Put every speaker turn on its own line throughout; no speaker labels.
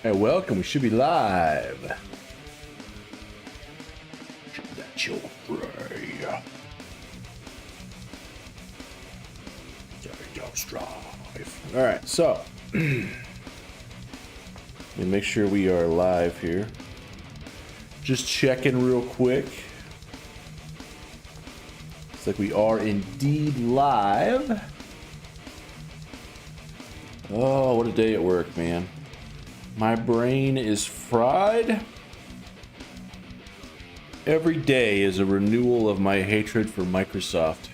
Hey, welcome. We should be live. That's your prey. Drive. All right, so let me make sure we are live here. Just checking real quick. Looks like we are indeed live. Oh, what a day at work, man. My brain is fried. Every day is a renewal of my hatred for Microsoft.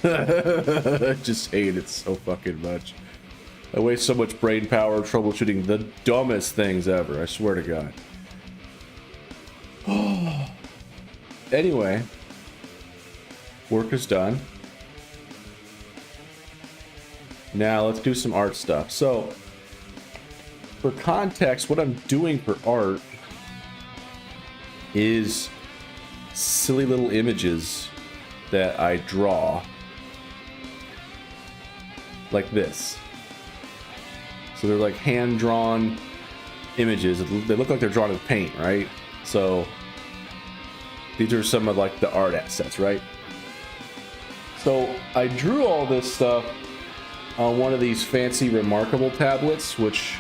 I just hate it so fucking much. I waste so much brain power troubleshooting the dumbest things ever, I swear to God. Anyway, work is done. Now let's do some art stuff. So, for context, what I'm doing for art is silly little images that I draw like this. So they're like hand-drawn images. They look like they're drawn with paint, right? So these are some of like the art assets, right? So I drew all this stuff on one of these fancy Remarkable tablets, which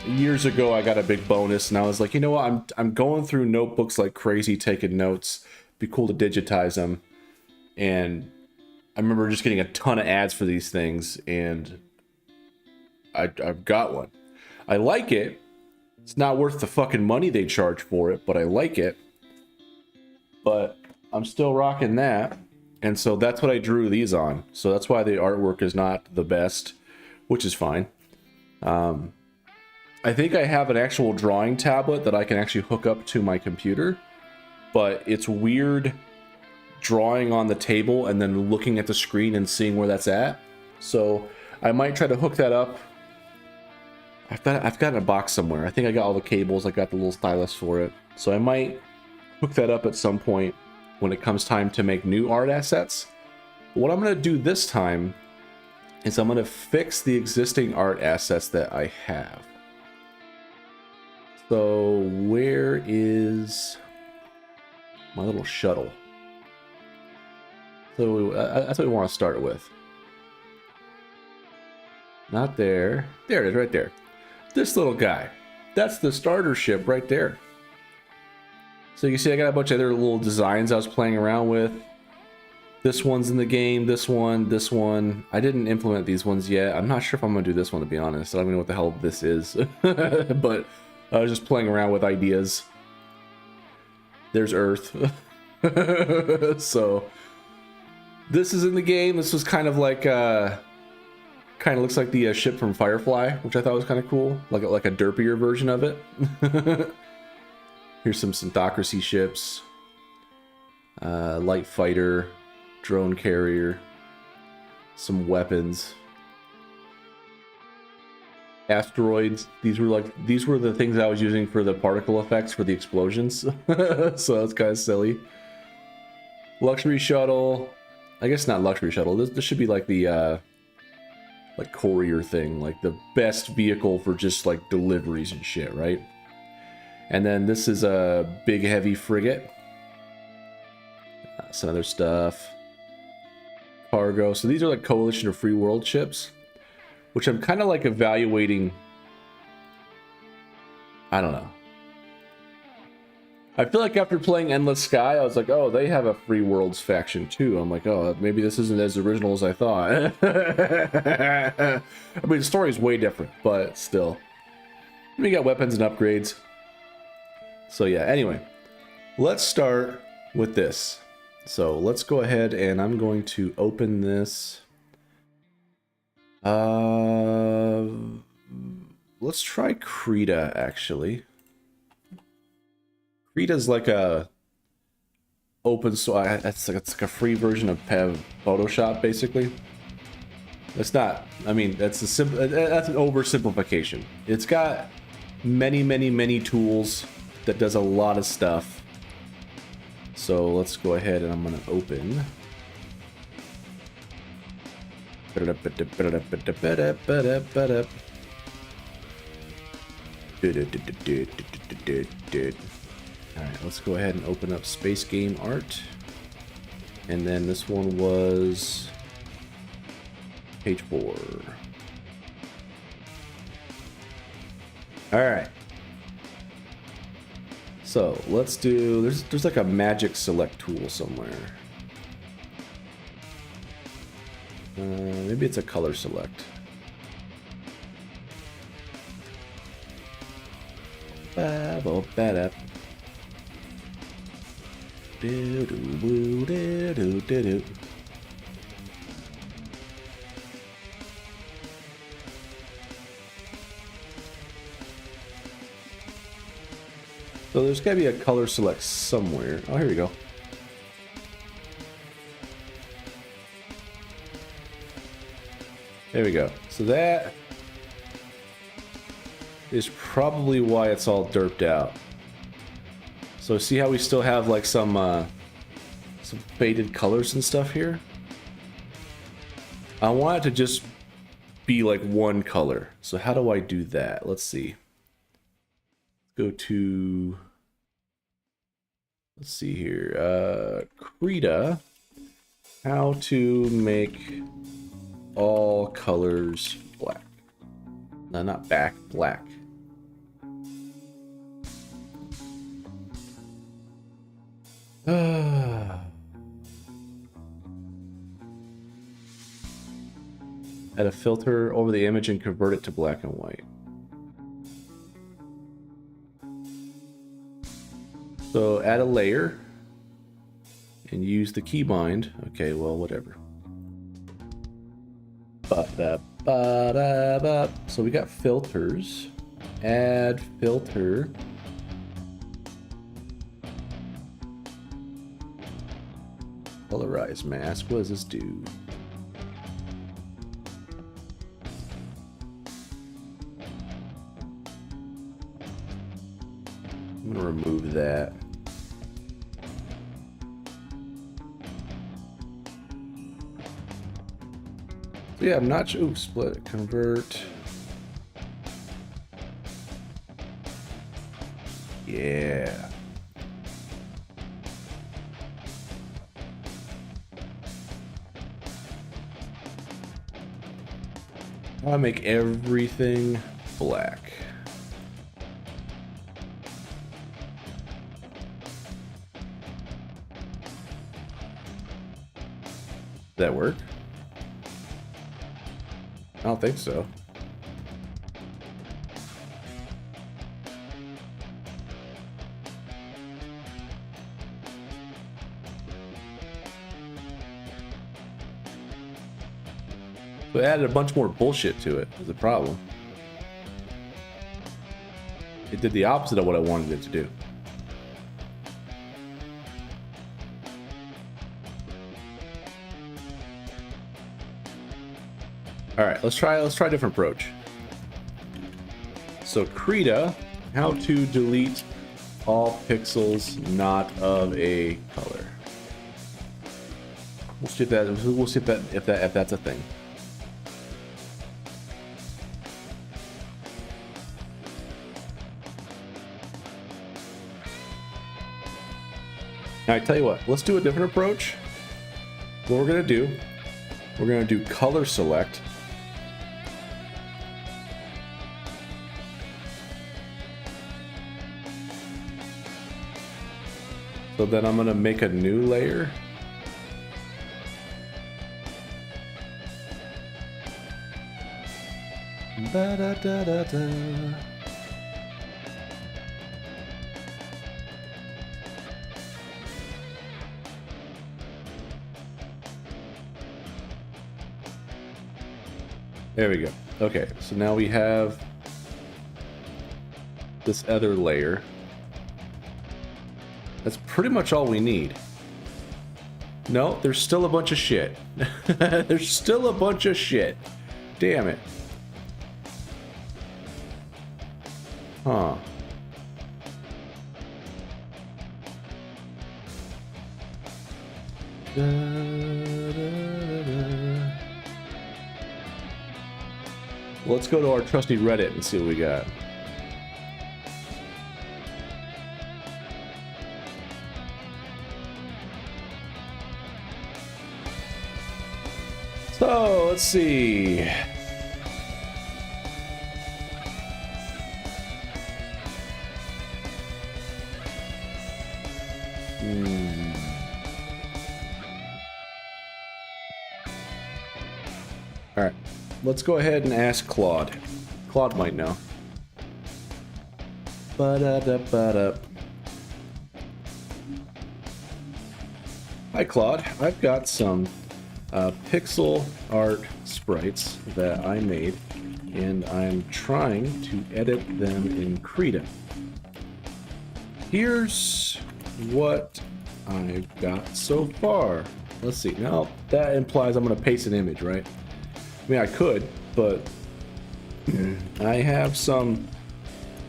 years ago I got a big bonus, and I was like, you know what, I'm going through notebooks like crazy, taking notes. Be cool to digitize them. And I remember just getting a ton of ads for these things, and I've got one. I like it. It's not worth the fucking money they charge for it, but I like it. But I'm still rocking that. And so that's what I drew these on. So that's why the artwork is not the best, which is fine. I think I have an actual drawing tablet that I can actually hook up to my computer, but it's weird drawing on the table and then looking at the screen and seeing where that's at. So I might try to hook that up. I've got a box somewhere. I think I got all the cables. I got the little stylus for it. So I might hook that up at some point when it comes time to make new art assets. But what I'm going to do this time is I'm going to fix the existing art assets that I have. So where is my little shuttle? So that's what we want to start with. Not there. There it is, right there. This little guy. That's the starter ship right there. So you see I got a bunch of other little designs I was playing around with. This one's in the game, this one. I didn't implement these ones yet. I'm not sure if I'm going to do this one, to be honest. I don't even know what the hell this is. But I was just playing around with ideas. There's Earth. So this is in the game. This was kind of like kind of looks like the ship from Firefly, which I thought was kind of cool, like a derpier version of it. Here's some Synthocracy ships, light fighter, drone carrier, some weapons, asteroids. These were the things I was using for the particle effects for the explosions. So that's kind of silly. Luxury shuttle. I guess not luxury shuttle. This should be like the like courier thing, like the best vehicle for just like deliveries and shit, right? And then this is a big heavy frigate. Some other stuff. Cargo. So these are like Coalition of Free World ships, which I'm kind of like evaluating. I don't know. I feel like after playing Endless Sky, I was like, oh, they have a Free Worlds faction too. I'm like, oh, maybe this isn't as original as I thought. I mean, the story is way different, but still. We got weapons and upgrades. So yeah, anyway, let's start with this. So let's go ahead and I'm going to open this. Let's try Krita, actually. Krita's like a open source. It's like a free version of Photoshop, basically. It's not. I mean, that's an oversimplification. It's got many tools that does a lot of stuff. So let's go ahead and I'm going to open. Alright, let's go ahead and open up Space Game Art. And then this one was page 4. Alright. So let's do, there's like a magic select tool somewhere. Maybe it's a color select. So there's gotta be a color select somewhere. Oh, here we go. There we go. So that is probably why it's all derped out. So see how we still have like some faded colors and stuff here? I want it to just be like one color. So how do I do that? Let's see. Go to, let's see here, Krita, how to make all colors black. No, not back, black. Add a filter over the image and convert it to black and white. So add a layer and use the keybind. Okay, well, whatever. So we got filters. Add filter. Colorize mask. What does this do? I'm gonna remove that. So yeah, I'm not sure. Ooh, split, convert. Yeah. I'll make everything black. Did that work? I don't think so. So it added a bunch more bullshit to it, is the problem. It did the opposite of what I wanted it to do. All right, let's try a different approach. So Krita, how to delete all pixels not of a color. We'll see if that's a thing. Now I tell you what, let's do a different approach. What we're gonna do, we're gonna do color select. So then I'm gonna make a new layer. Da, da, da, da, da. There we go. Okay, so now we have this other layer. That's pretty much all we need. No, there's still a bunch of shit. There's still a bunch of shit. Damn it. Huh. Da, da, da. Let's go to our trusty Reddit and see what we got. So let's see. All right, let's go ahead and ask Claude. Claude might know. Ba-da-da-ba-da. Hi, Claude. I've got some pixel art sprites that I made, and I'm trying to edit them in Krita. Here's what I've got so far. Let's see. Now, that implies I'm going to paste an image, right? I mean, I could, but I have some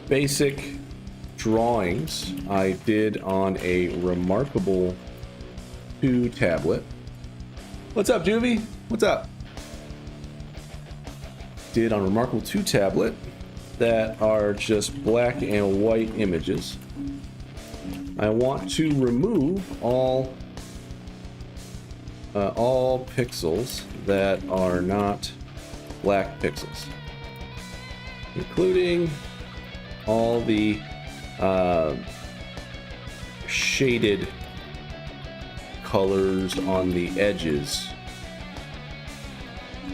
basic drawings I did on a Remarkable 2 tablet. What's up, Juvie? What's up? Did on Remarkable 2 tablet that are just black and white images. I want to remove all pixels that are not black pixels, including all the shaded colors on the edges.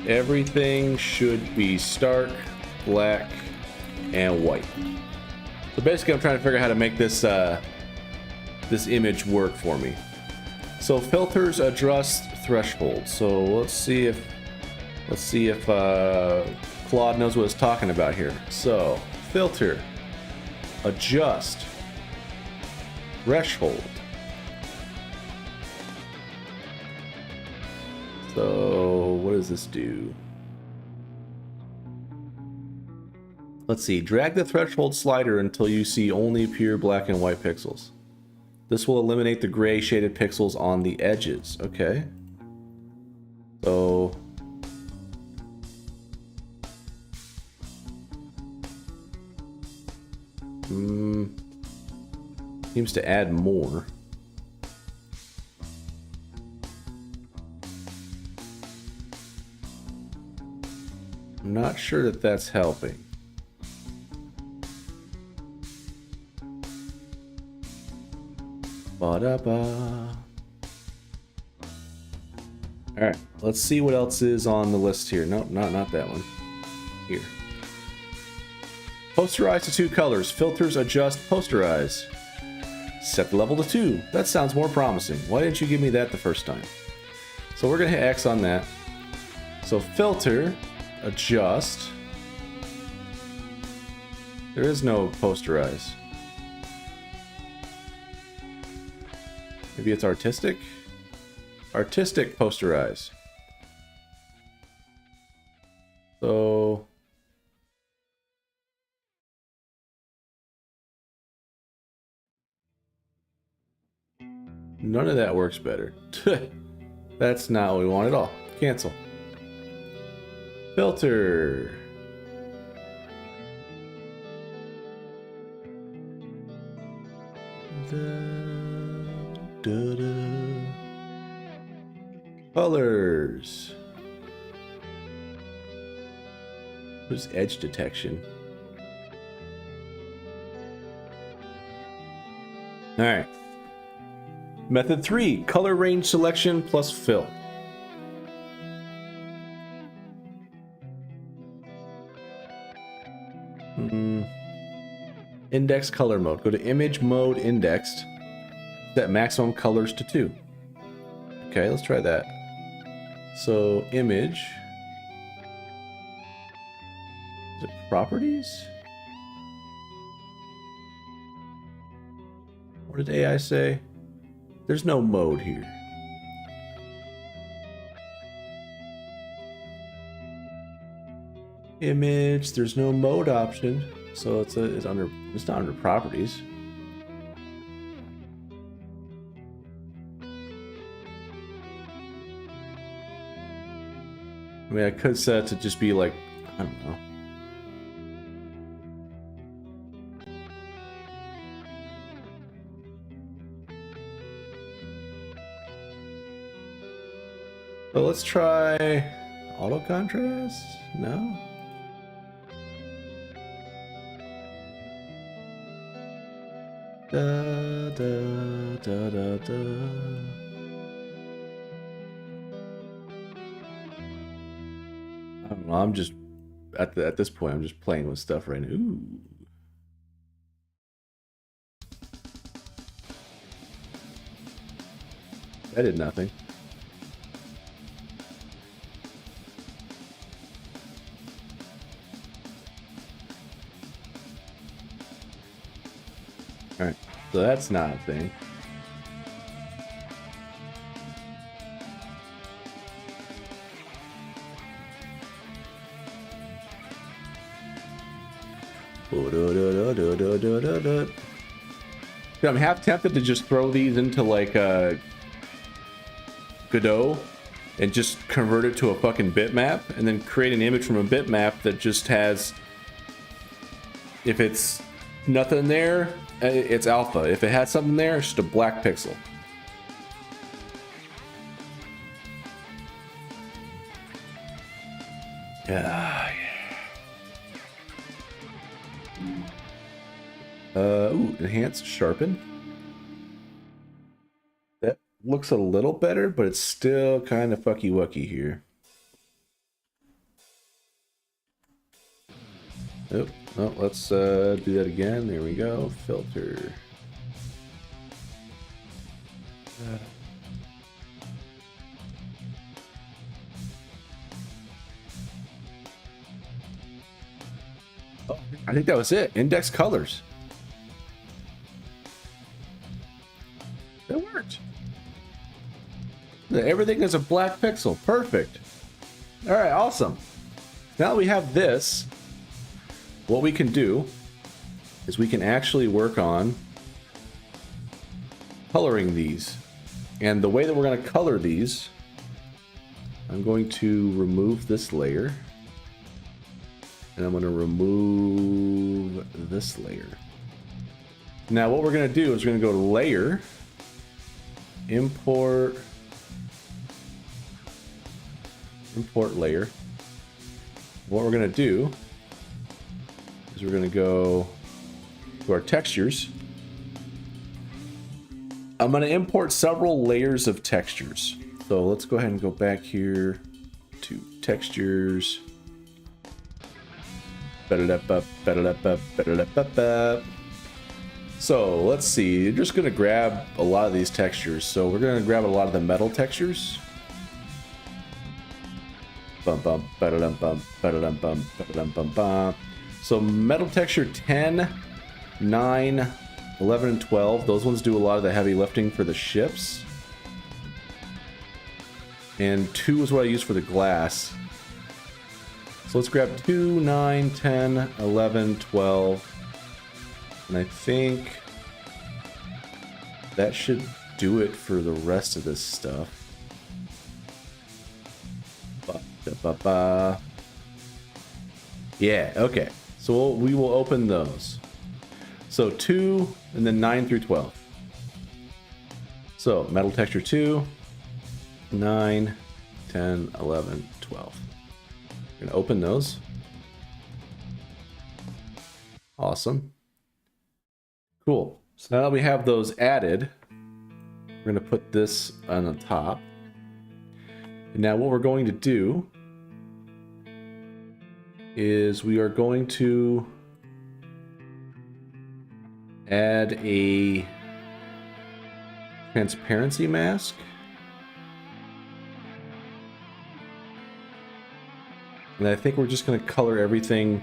Everything should be stark black and white. So basically I'm trying to figure out how to make this this image work for me. So filters adjust threshold. So let's see if Claude knows what it's talking about here. So filter adjust threshold. So what does this do? Let's see. Drag the threshold slider until you see only pure black and white pixels. This will eliminate the gray shaded pixels on the edges. Okay. So seems to add more. I'm not sure that that's helping. Ba-da-ba. Alright, let's see what else is on the list here. Nope, not that one. Here. Posterize to 2 colors. Filters adjust posterize. Set the level to 2. That sounds more promising. Why didn't you give me that the first time? So we're going to hit X on that. So filter, adjust. There is no posterize. Maybe it's artistic? Artistic posterize. So none of that works better. That's not what we want at all. Cancel. Filter. Colors. What is edge detection? All right. Method 3, color range selection plus fill. Index color mode. Go to image mode indexed. Set maximum colors to 2. Okay, let's try that. So image. Is it properties? What did AI say? There's no mode here. Image, there's no mode option. So it's not under properties. I mean, I could set it to just be like, I don't know. So let's try Auto contrast? No. Da, da, da, da, da. I don't know. I'm just at this point. I'm just playing with stuff right now. Ooh. I did nothing. All right, so that's not a thing. I'm half tempted to just throw these into like Godot and just convert it to a fucking bitmap and then create an image from a bitmap that just has, if it's nothing there, it's alpha. If it has something there, it's just a black pixel. Yeah. Ooh, enhance sharpen. That looks a little better, but it's still kind of fucky wucky here. Oh, no, let's do that again. There we go. Filter. Oh, I think that was it. Index colors. That worked. Everything is a black pixel. Perfect. All right, awesome. Now that we have this, what we can do is we can actually work on coloring these. And the way that we're going to color these, I'm going to remove this layer. And I'm going to remove this layer. Now what we're going to do is we're going to go to Layer, Import Layer. What we're going to do is we're going to go to our textures. I'm going to import several layers of textures. So let's go ahead and go back here to textures. So let's see, you're just going to grab a lot of these textures. So we're going to grab a lot of the metal textures. Bum bum, ba-da-dum bum, ba-da-dum bum, ba-da-dum bum bum. So metal texture 10, 9, 11, and 12. Those ones do a lot of the heavy lifting for the ships. And 2 is what I use for the glass. So let's grab 2, 9, 10, 11, 12. And I think that should do it for the rest of this stuff. Yeah, okay. So we will open those. So 2 and then 9 through 12. So metal texture 2, 9, 10, 11, 12. We're gonna open those. Awesome. Cool. So now that we have those added, we're gonna put this on the top. And now what we're going to do is we are going to add a transparency mask. And I think we're just going to color everything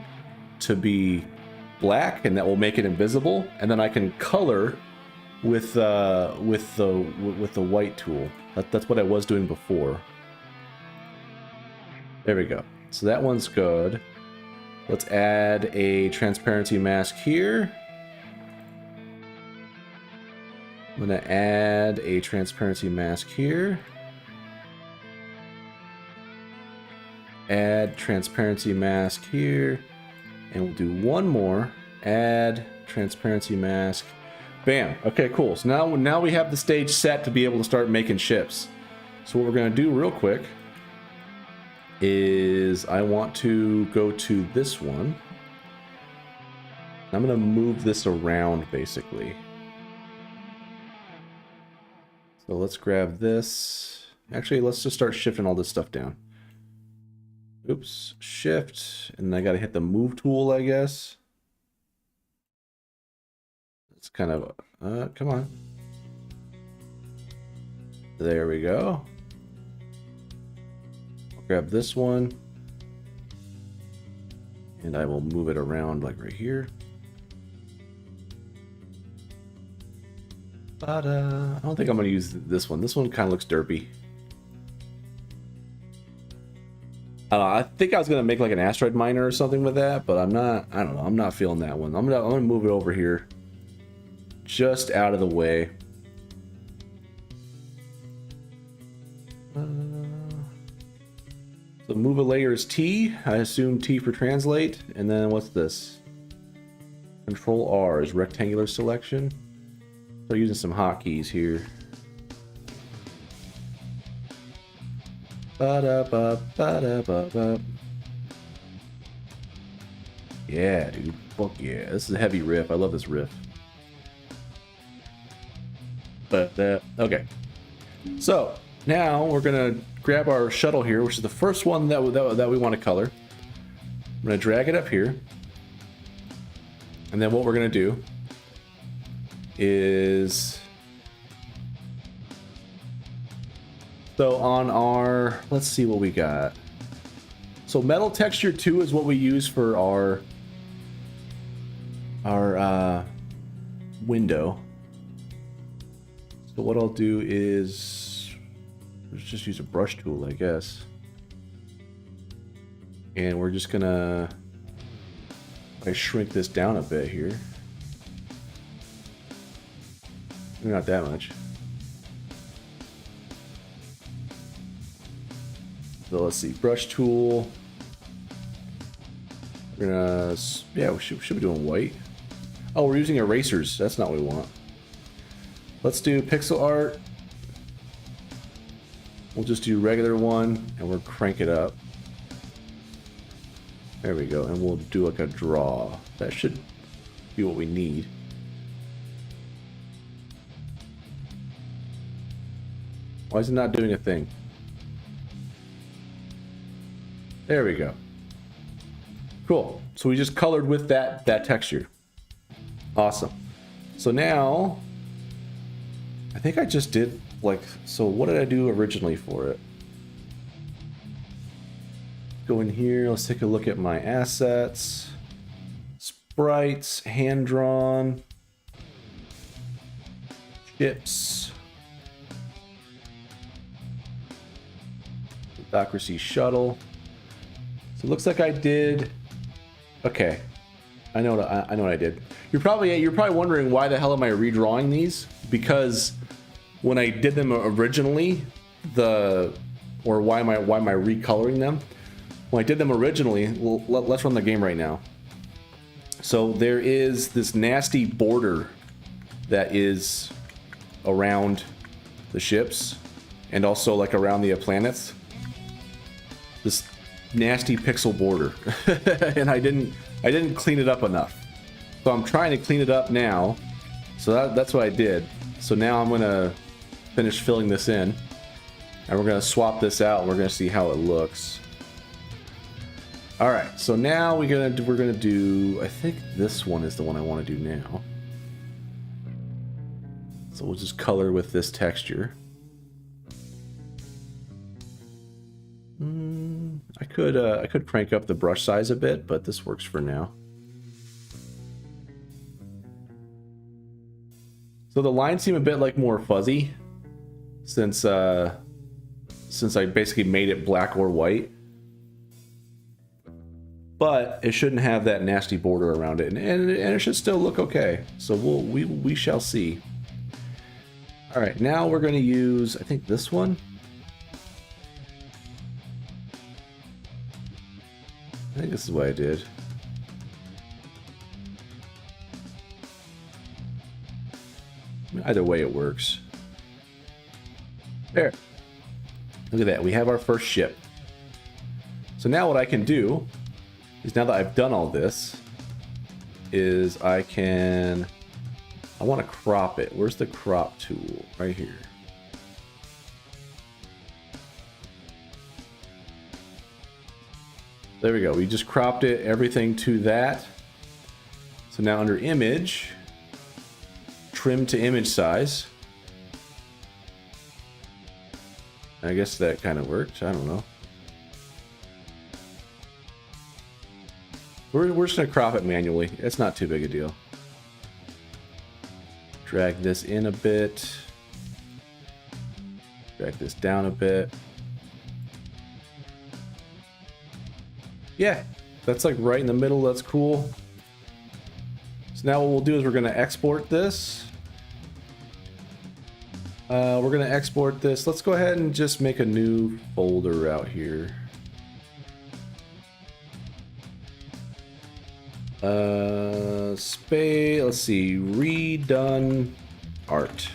to be black, and that will make it invisible. And then I can color with the white tool. That's what I was doing before. There we go. So that one's good. Let's add a transparency mask here. I'm going to add a transparency mask here. Add transparency mask here. And we'll do one more. Add transparency mask. Bam. Okay, cool. So now we have the stage set to be able to start making ships. So what we're going to do real quick is I want to go to this one. I'm going to move this around, basically. So let's grab this. Actually, let's just start shifting all this stuff down. Oops, shift, and I got to hit the move tool, I guess. It's kind of, come on. There we go. I'll grab this one. And I will move it around like right here. But I don't think I'm going to use this one. This one kind of looks derpy. I think I was going to make like an asteroid miner or something with that, but I'm not, I don't know. I'm not feeling that one. I'm gonna move it over here. Just out of the way. So move a layer is T. I assume T for translate. And then what's this? Control R is rectangular selection. So using some hotkeys here. Ba-da-ba-ba-da-ba-ba. Yeah, dude. Fuck yeah. This is a heavy riff. I love this riff. But, okay. So, now we're going to grab our shuttle here, which is the first one that we want to color. I'm going to drag it up here. And then what we're going to do is... So on our... Let's see what we got. So metal texture 2 is what we use for our window. So what I'll do is let's just use a brush tool, I guess. And we're just gonna shrink this down a bit here. Not that much. So let's see, brush tool. We're gonna, yeah, we should be doing white. Oh, we're using erasers. That's not what we want. Let's do pixel art. We'll just do regular one and we'll crank it up. There we go. And we'll do like a draw. That should be what we need. Why is it not doing a thing? There we go. Cool. So we just colored with that texture. Awesome. So now, I think I just did like, so what did I do originally for it? Go in here, let's take a look at my assets. Sprites, hand-drawn. Ships. Docracy shuttle. So it looks like I did, okay. I know what I did. You're probably wondering why the hell am I redrawing these? Because when I did them originally, or why am I recoloring them? When I did them originally, well, let's run the game right now. So there is this nasty border that is around the ships and also like around the planets. This nasty pixel border, and I didn't clean it up enough. So I'm trying to clean it up now. So that's what I did. So now I'm gonna finish filling this in, and we're gonna swap this out, and we're gonna see how it looks. All right. So now we're gonna do. I think this one is the one I want to do now. So we'll just color with this texture. I could crank up the brush size a bit, but this works for now. So the lines seem a bit like more fuzzy since I basically made it black or white. But it shouldn't have that nasty border around it, and it should still look okay. So we shall see. All right, now we're going to use, I think, this one. I think this is what I did. Either way it works. There. Look at that. We have our first ship. So now what I can do is, now that I've done all this, is I want to crop it. Where's the crop tool? Right here. There we go. We just cropped it, everything to that. So now under image, trim to image size. I guess that kind of worked. I don't know. We're just gonna crop it manually. It's not too big a deal. Drag this in a bit. Drag this down a bit. Yeah, that's like right in the middle. That's cool. So now what we'll do is we're gonna export this. We're gonna export this. Let's go ahead and just make a new folder out here. Let's see, redone art.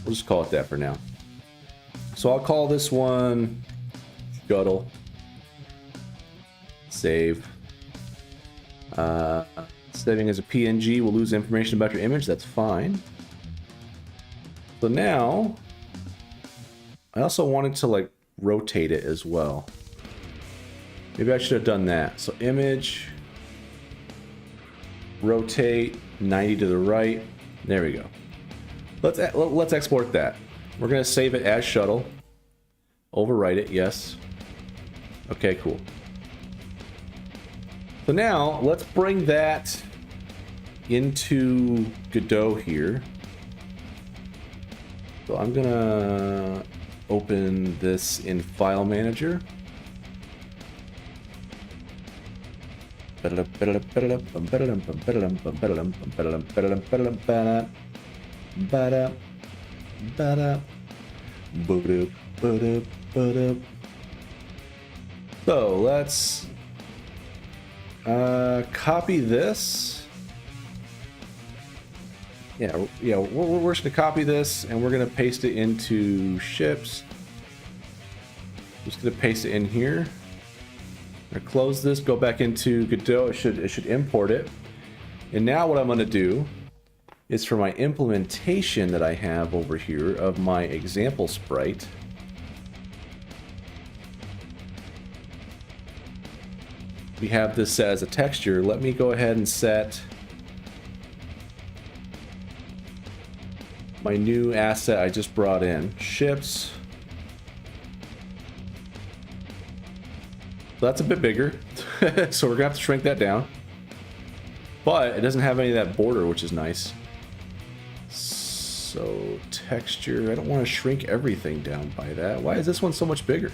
We'll just call it that for now. So I'll call this one Scuttle. Save. Saving as a PNG will lose information about your image. That's fine. So now, I also wanted to like rotate it as well. Maybe I should have done that. So image, rotate 90 to the right. There we go. Let's export that. We're gonna save it as shuttle. Overwrite it, yes. Okay, cool. So now let's bring that into Godot here. So I'm gonna open this in File Manager. So let's copy this. Yeah, we're just gonna copy this and we're gonna paste it into ships. Just gonna paste it in here. I'm gonna close this, go back into Godot. It should import it. And now what I'm gonna do is, for my implementation that I have over here of my example sprite, we have this set as a texture. Let me go ahead and set my new asset I just brought in, ships. So that's a bit bigger, so we're gonna have to shrink that down. But it doesn't have any of that border, which is nice. So texture, I don't want to shrink everything down by that. Why is this one so much bigger?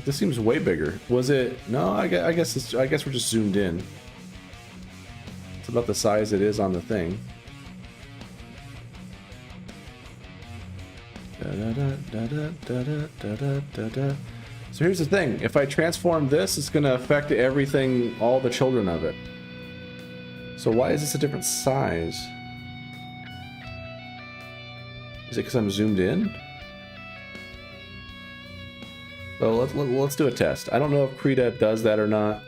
This seems way bigger. Was it? No, I guess we're just zoomed in. It's about the size it is on the thing. So here's the thing. If I transform this, it's going to affect everything, all the children of it. So why is this a different size? Is it because I'm zoomed in? So let's do a test. I don't know if Krita does that or not.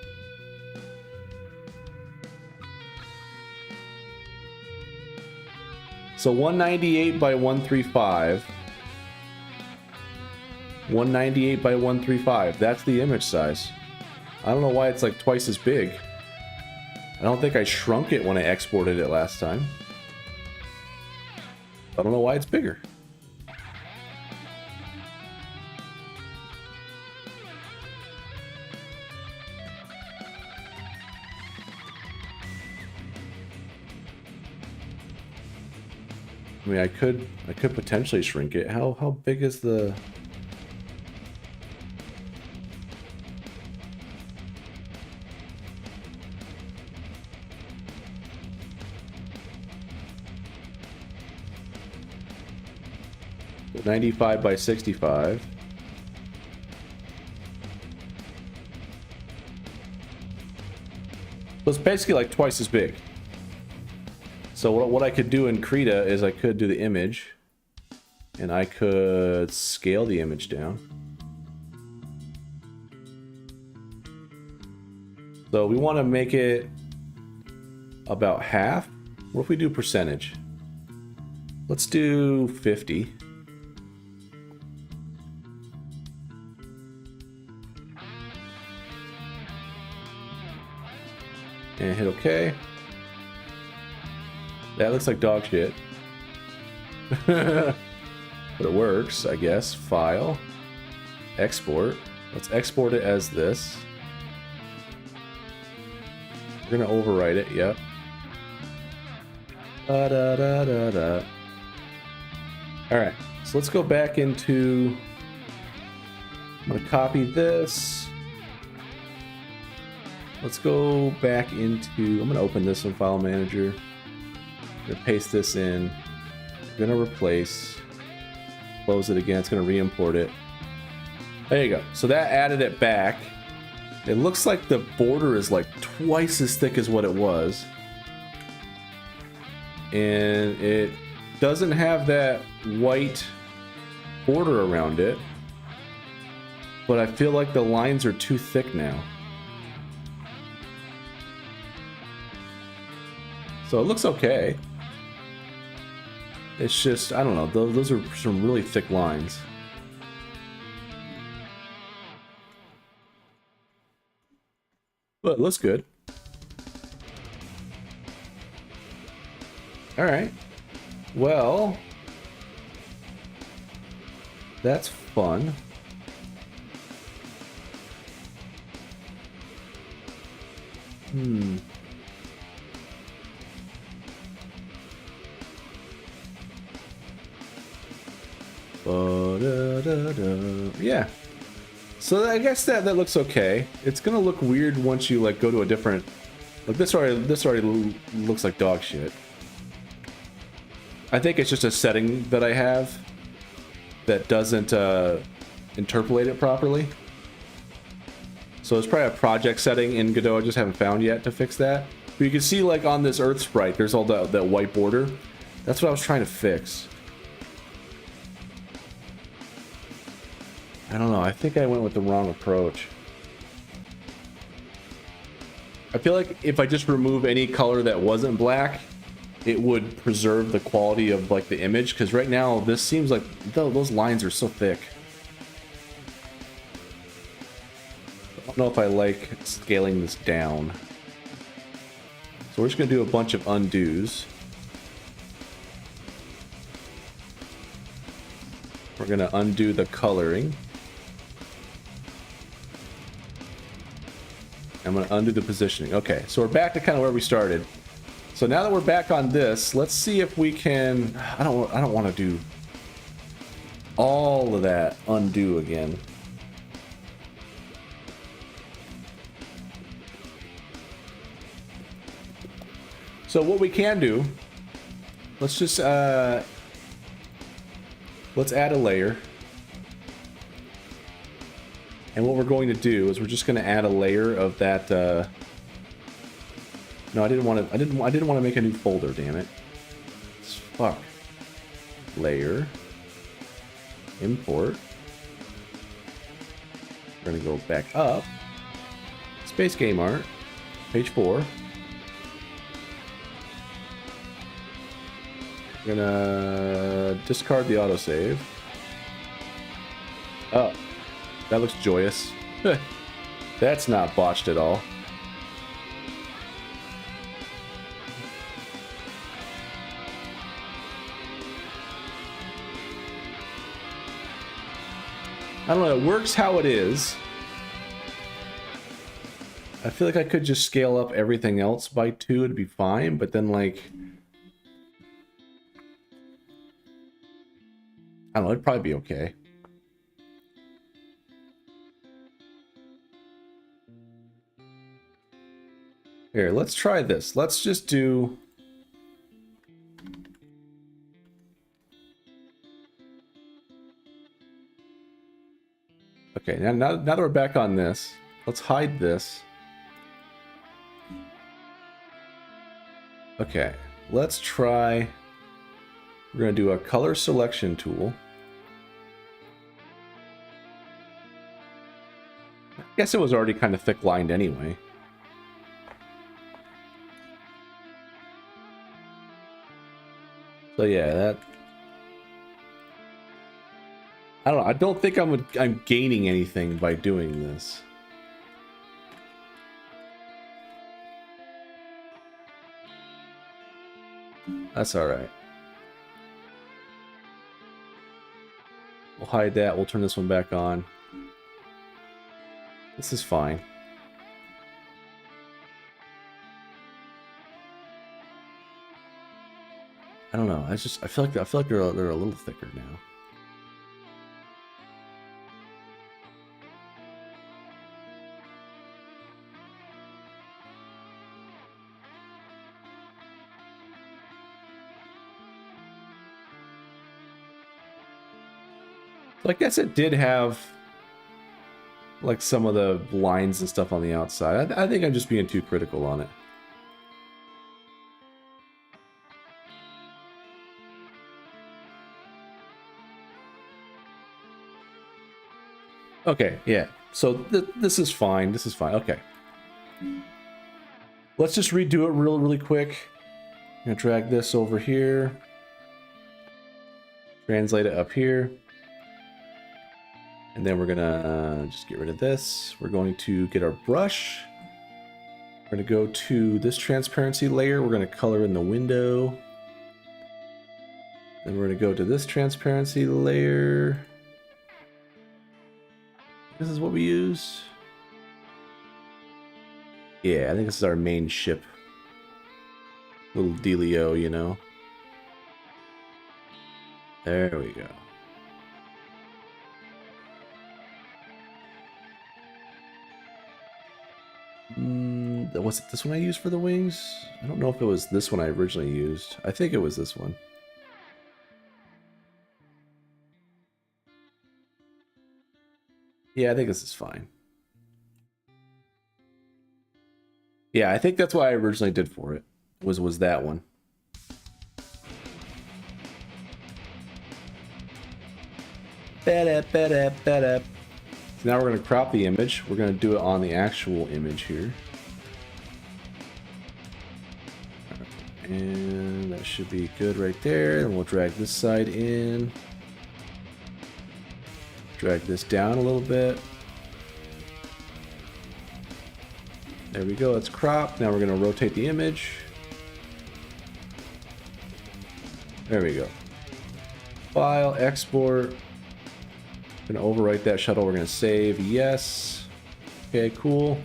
So 198 by 135. 198 by 135. That's the image size. I don't know why it's like twice as big. I don't think I shrunk it when I exported it last time. I don't know why it's bigger. I mean, I could potentially shrink it. How big is the... ...95 by 65. So it's basically like twice as big. So what I could do in Krita is I could do the image. And I could scale the image down. So we want to make it about half. What if we do percentage? Let's do 50. And hit OK. That looks like dog shit. But it works, I guess. File. Export. Let's export it as this. We're gonna overwrite it, yep. Da-da-da-da-da. Alright, so let's go back into... I'm gonna copy this. Let's go back into... I'm gonna open this in File Manager. I'm gonna paste this in. I'm gonna replace. Close it again, it's gonna re-import it. There you go. So that added it back. It looks like the border is like twice as thick as what it was. And it doesn't have that white border around it. But I feel like the lines are too thick now. So it looks okay. It's just, I don't know, those are some really thick lines. But it looks good. Alright. Well, that's fun. Yeah. So I guess that looks okay. It's gonna look weird once you like go to a different. Like this already looks like dog shit. I think it's just a setting that I have that doesn't interpolate it properly. So it's probably a project setting in Godot I just haven't found yet to fix that. But you can see like on this Earth sprite, there's all that white border. That's what I was trying to fix. I don't know, I think I went with the wrong approach. I feel like if I just remove any color that wasn't black, it would preserve the quality of like the image, because right now this seems like those lines are so thick. I don't know if I like scaling this down. So we're just gonna do a bunch of undos. We're gonna undo the coloring. I'm going to undo the positioning. Okay, so we're back to kind of where we started. So now that we're back on this, let's see if we can... I don't want to do all of that undo again. So what we can do, let's just let's add a layer. And what we're going to do is we're just going to add a layer of that. No, I didn't want to make a new folder. Damn it! Fuck. Layer. Import. We're going to go back up. Space Game Art. Page 4. We're going to discard the autosave. Oh. That looks joyous. That's not botched at all. I don't know, it works how it is. I feel like I could just scale up everything else by 2, it'd be fine, but then like... I don't know, it'd probably be okay. Here, let's try this. Let's just do... Okay, now that we're back on this, let's hide this. Okay, let's try... We're going to do a color selection tool. I guess it was already kind of thick lined anyway. So yeah, that... I don't know. I don't think I'm gaining anything by doing this. That's all right. We'll hide that. We'll turn this one back on. This is fine. I don't know. I feel like they're a little thicker now. So I guess it did have like some of the lines and stuff on the outside. I think I'm just being too critical on it. Okay, yeah. So this is fine. This is fine. Okay. Let's just redo it really quick. I'm gonna drag this over here. Translate it up here. And then we're gonna just get rid of this. We're going to get our brush. We're gonna go to this transparency layer. We're gonna color in the window. Then we're gonna go to this transparency layer. This is what we use. Yeah, I think this is our main ship. Little dealio, you know. There we go. Was it this one I used for the wings? I don't know if it was this one I originally used. I think it was this one. Yeah, I think this is fine. Yeah, I think that's what I originally did for it. Was that one. So now we're going to crop the image. We're going to do it on the actual image here. And that should be good right there. And we'll drag this side in. Drag this down a little bit. There we go, it's cropped. Now we're going to rotate the image. There we go. File, export. Going to overwrite that shuttle. We're going to save. Yes. Okay, cool.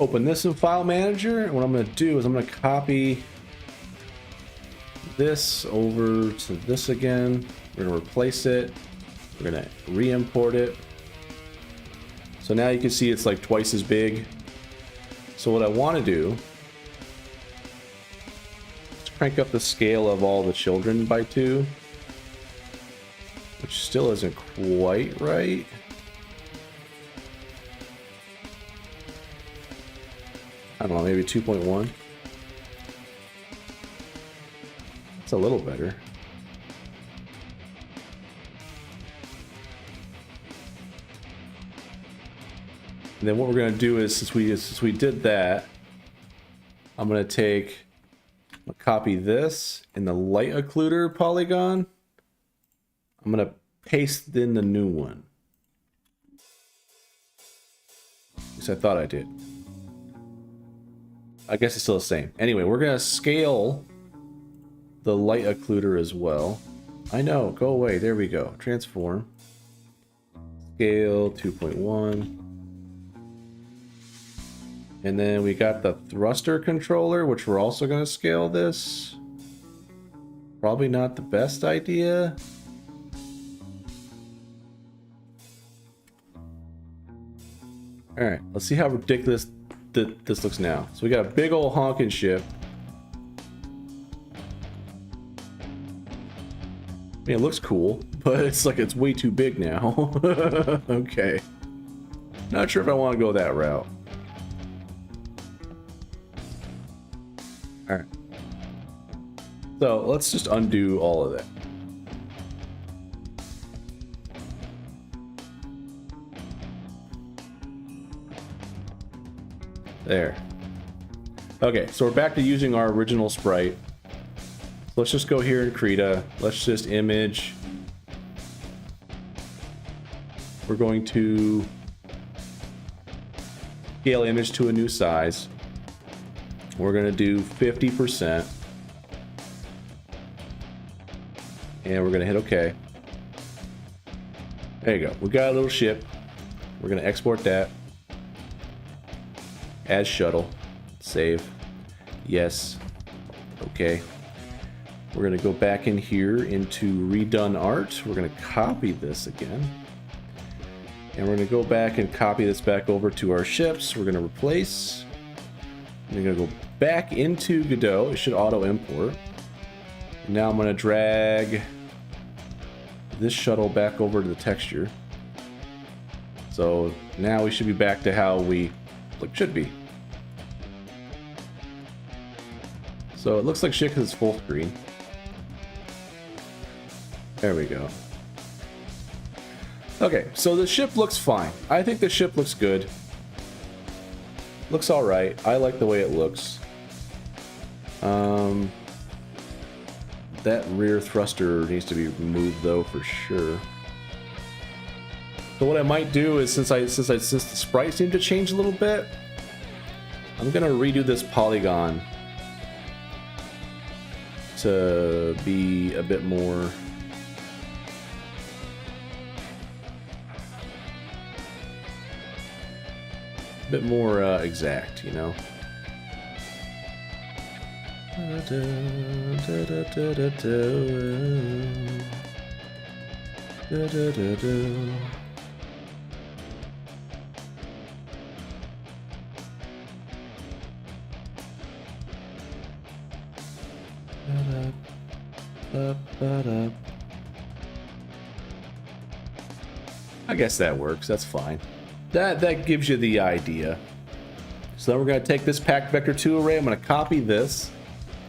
Open this in File Manager. And what I'm going to do is I'm going to copy this over to this again. We're going to replace it. We're going to re-import it. So now you can see it's like twice as big. So what I want to do is crank up the scale of all the children by 2, which still isn't quite right. I don't know, maybe 2.1. It's a little better. And then what we're going to do is, since we did that, I'm going to copy this in the light occluder polygon. I'm going to paste in the new one. At least I thought I did. I guess it's still the same. Anyway, we're going to scale the light occluder as well. I know, go away. There we go. Transform. Scale 2.1. And then we got the thruster controller, which we're also going to scale this. Probably not the best idea. All right, let's see how ridiculous this looks now. So we got a big old honking ship. I mean, it looks cool, but it's like it's way too big now. Okay. Not sure if I want to go that route. Alright. So let's just undo all of that. There. Okay, so we're back to using our original sprite. Let's just go here in Krita. Let's just image. We're going to scale image to a new size. We're going to do 50%. And we're going to hit OK. There you go. We got a little ship. We're going to export that as shuttle. Save. Yes. Okay. We're going to go back in here into redone art. We're going to copy this again. And we're going to go back and copy this back over to our ships. We're going to replace. We're going to go back into Godot. It should auto import. And now I'm going to drag this shuttle back over to the texture. So now we should be back to how we should be. So it looks like shit because it's full screen. There we go. Okay, so the ship looks fine. I think the ship looks good. Looks alright. I like the way it looks. That rear thruster needs to be removed though for sure. So what I might do is since the sprites seem to change a little bit, I'm gonna redo this polygon to be a bit more exact, you know. I guess that works. That's fine. That gives you the idea. So then we're going to take this packed vector 2 array. I'm going to copy this.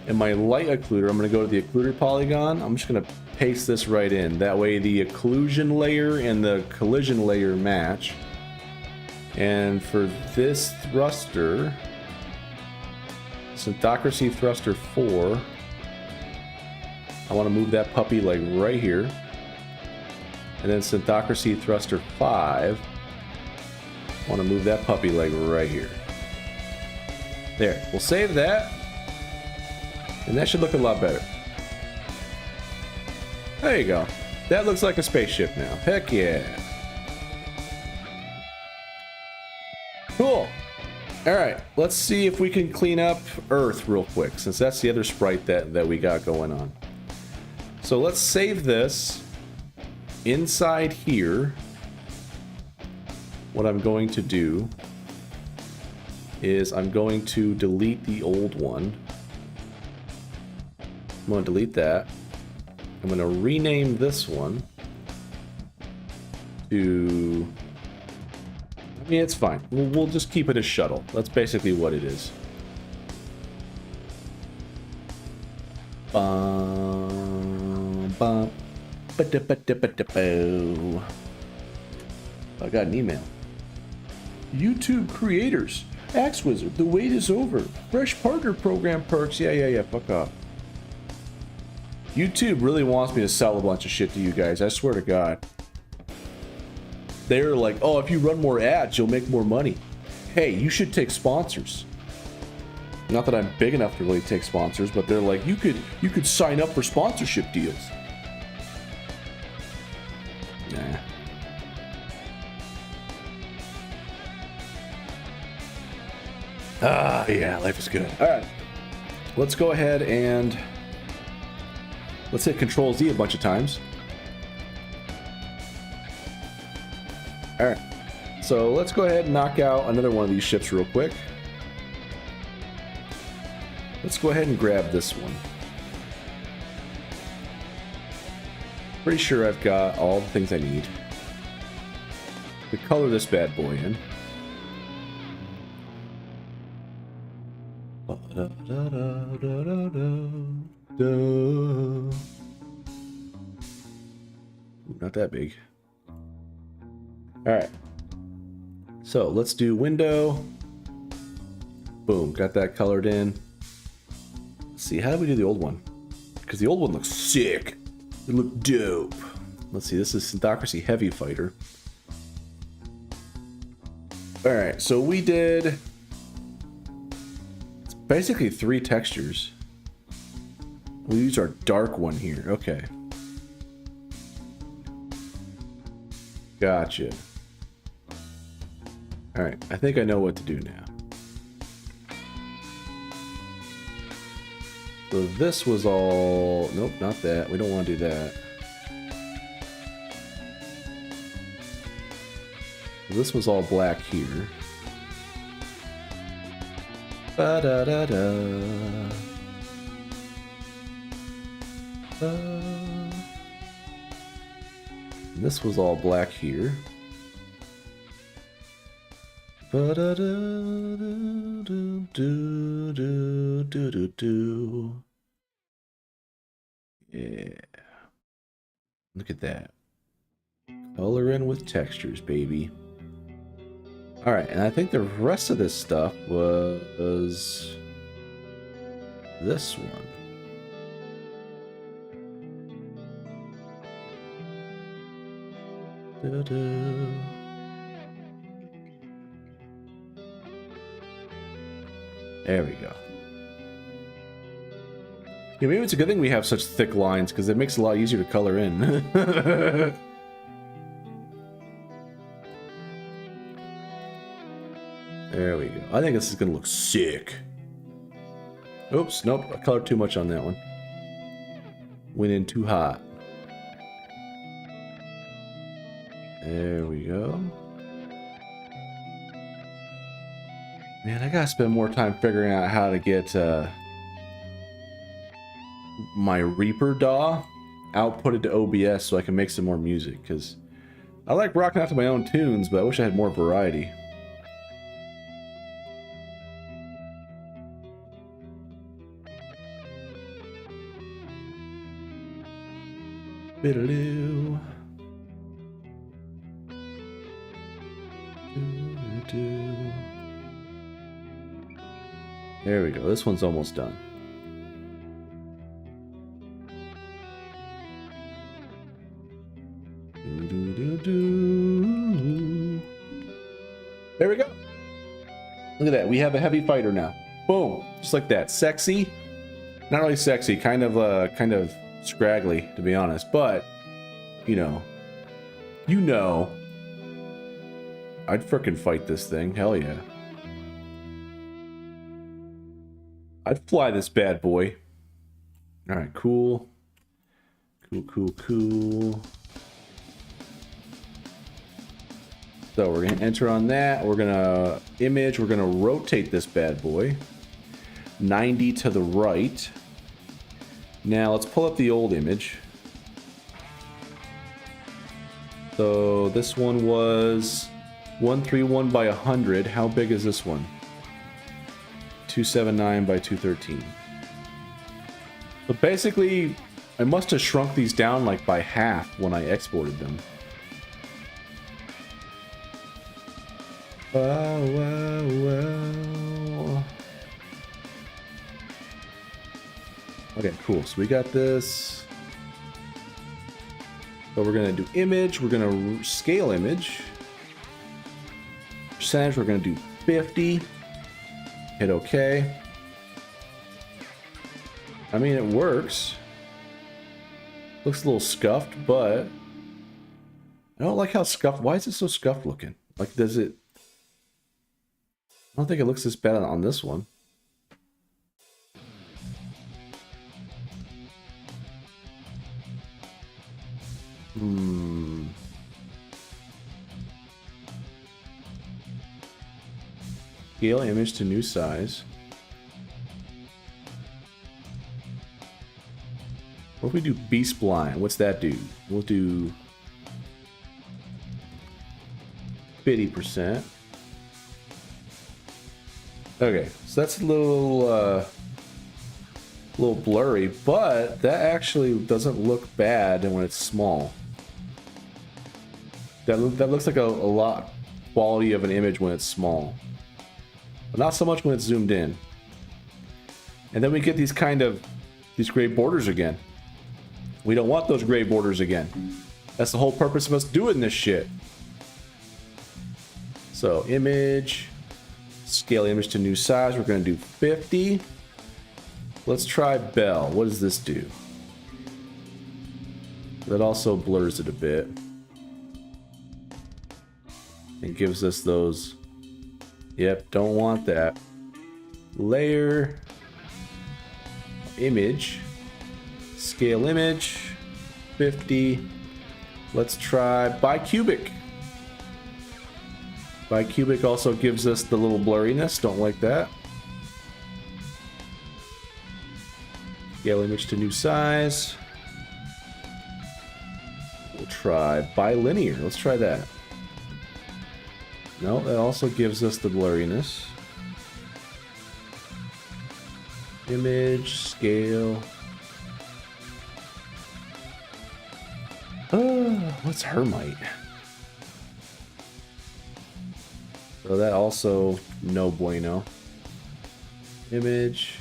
In my light occluder, I'm going to go to the occluder polygon. I'm just going to paste this right in. That way the occlusion layer and the collision layer match. And for this thruster, Synthocracy Thruster 4, I want to move that puppy like right here. And then Synthocracy Thruster 5, I want to move that puppy like right here. There, we'll save that. And that should look a lot better. There you go. That looks like a spaceship now. Heck yeah. Cool. Alright, let's see if we can clean up Earth real quick, since that's the other sprite that we got going on. So let's save this. Inside here, what I'm going to do is I'm going to delete the old one. I'm going to delete that. I'm going to rename this one to... I mean, it's fine. We'll just keep it as shuttle. That's basically what it is. Bum, bum, ba-da-ba-da-ba-da-bo. I got an email. YouTube creators. Axe Wizard, the wait is over. Fresh partner program perks. Yeah, fuck off. YouTube really wants me to sell a bunch of shit to you guys, I swear to God. They're like, oh, if you run more ads, you'll make more money. Hey, you should take sponsors. Not that I'm big enough to really take sponsors, but they're like, you could sign up for sponsorship deals. Nah. Ah, yeah, life is good. All right, let's go ahead and let's hit Control Z a bunch of times. All right, so let's go ahead and knock out another one of these ships real quick. Let's go ahead and grab this one. Pretty sure I've got all the things I need. We color this bad boy in. Ooh, not that big. All right. So let's do window. Boom, got that colored in. Let's see, how do we do the old one? Because the old one looks sick. It looked dope. Let's see, this is Synthocracy Heavy Fighter. Alright, so we did... It's basically 3 textures. We'll use our dark one here. Okay. Gotcha. Alright, I think I know what to do now. So this was all... Nope, not that. We don't want to do that. This was all black here. Ba-da-da-da. This was all black here. Ba-da-da-da-do-do-do-do-do-do. Yeah. Look at that. Color in with textures, baby. Alright, and I think the rest of this stuff was this one. Da-da. There we go. Yeah, maybe it's a good thing we have such thick lines, because it makes it a lot easier to color in. There we go. I think this is going to look sick. Oops, nope, I colored too much on that one. Went in too hot. There we go. Man, I gotta spend more time figuring out how to get my Reaper DAW outputted to OBS so I can make some more music, because I like rocking out to my own tunes, but I wish I had more variety. Biddaloo. There we go. This one's almost done. There we go. Look at that. We have a heavy fighter now. Boom. Just like that. Sexy. Not really sexy. Kind of scraggly, to be honest. But, you know. I'd frickin' fight this thing. Hell yeah. I'd fly this bad boy. Alright, cool. Cool. So we're going to enter on that. We're going to image. We're going to rotate this bad boy. 90 to the right. Now let's pull up the old image. So this one was 131 by 100. How big is this one? 279 by 213. But basically, I must have shrunk these down like by half when I exported them. Wow. Okay, cool. So we got this. So we're gonna do image. We're gonna scale image. Percentage. We're gonna do 50. Hit OK. I mean, it works. Looks a little scuffed, but I don't like how scuffed. Why is it so scuffed looking? Like, does it? I don't think it looks this bad on this one. Scale image to new size. What if we do B-spline? What's that do? We'll do 50%. Okay, so that's a little A little blurry, but that actually doesn't look bad when it's small. That looks like a lot quality of an image when it's small, but not so much when it's zoomed in. And then we get these gray borders again. We don't want those gray borders again. That's the whole purpose of us doing this shit. So image, scale image to new size. We're going to do 50. Let's try Bell. What does this do? That also blurs it a bit. And gives us those. Yep, don't want that. Layer. Image. Scale image. 50. Let's try bicubic. Bicubic also gives us the little blurriness. Don't like that. Scale image to new size. We'll try bilinear. Let's try that. No, that also gives us the blurriness. Image, scale. What's Hermite? So that also no bueno. Image.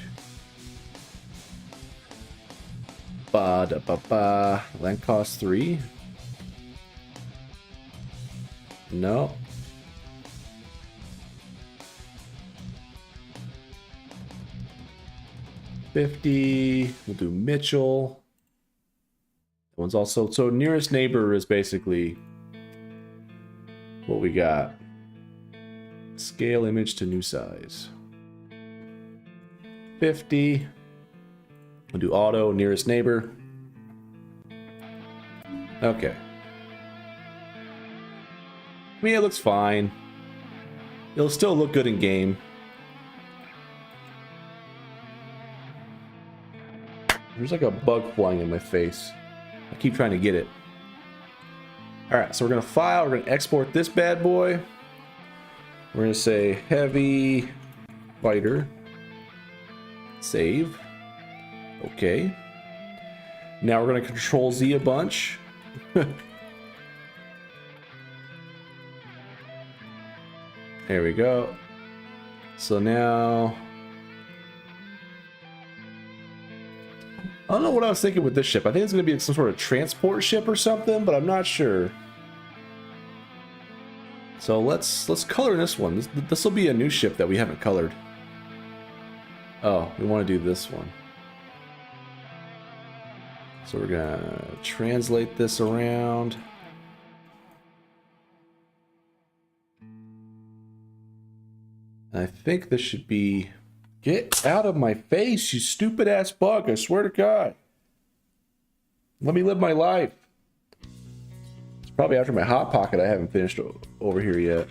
Ba da ba ba. Land cost 3. No. $50. We'll do Mitchell. That one's also, so nearest neighbor is basically what we got. Scale image to new size. 50. We'll do auto, nearest neighbor. Okay. I mean, it looks fine. It'll still look good in game. There's like a bug flying in my face. I keep trying to get it. Alright, so we're going to file. We're going to export this bad boy. We're going to say heavy fighter. Save. Okay. Now we're going to control Z a bunch. There we go. So now... I don't know what I was thinking with this ship. I think it's going to be some sort of transport ship or something, but I'm not sure. So let's color this one. This will be a new ship that we haven't colored. Oh, we want to do this one. So we're going to translate this around. I think this should be... Get out of my face, you stupid ass bug, I swear to God. Let me live my life. It's probably after my Hot Pocket I haven't finished over here yet.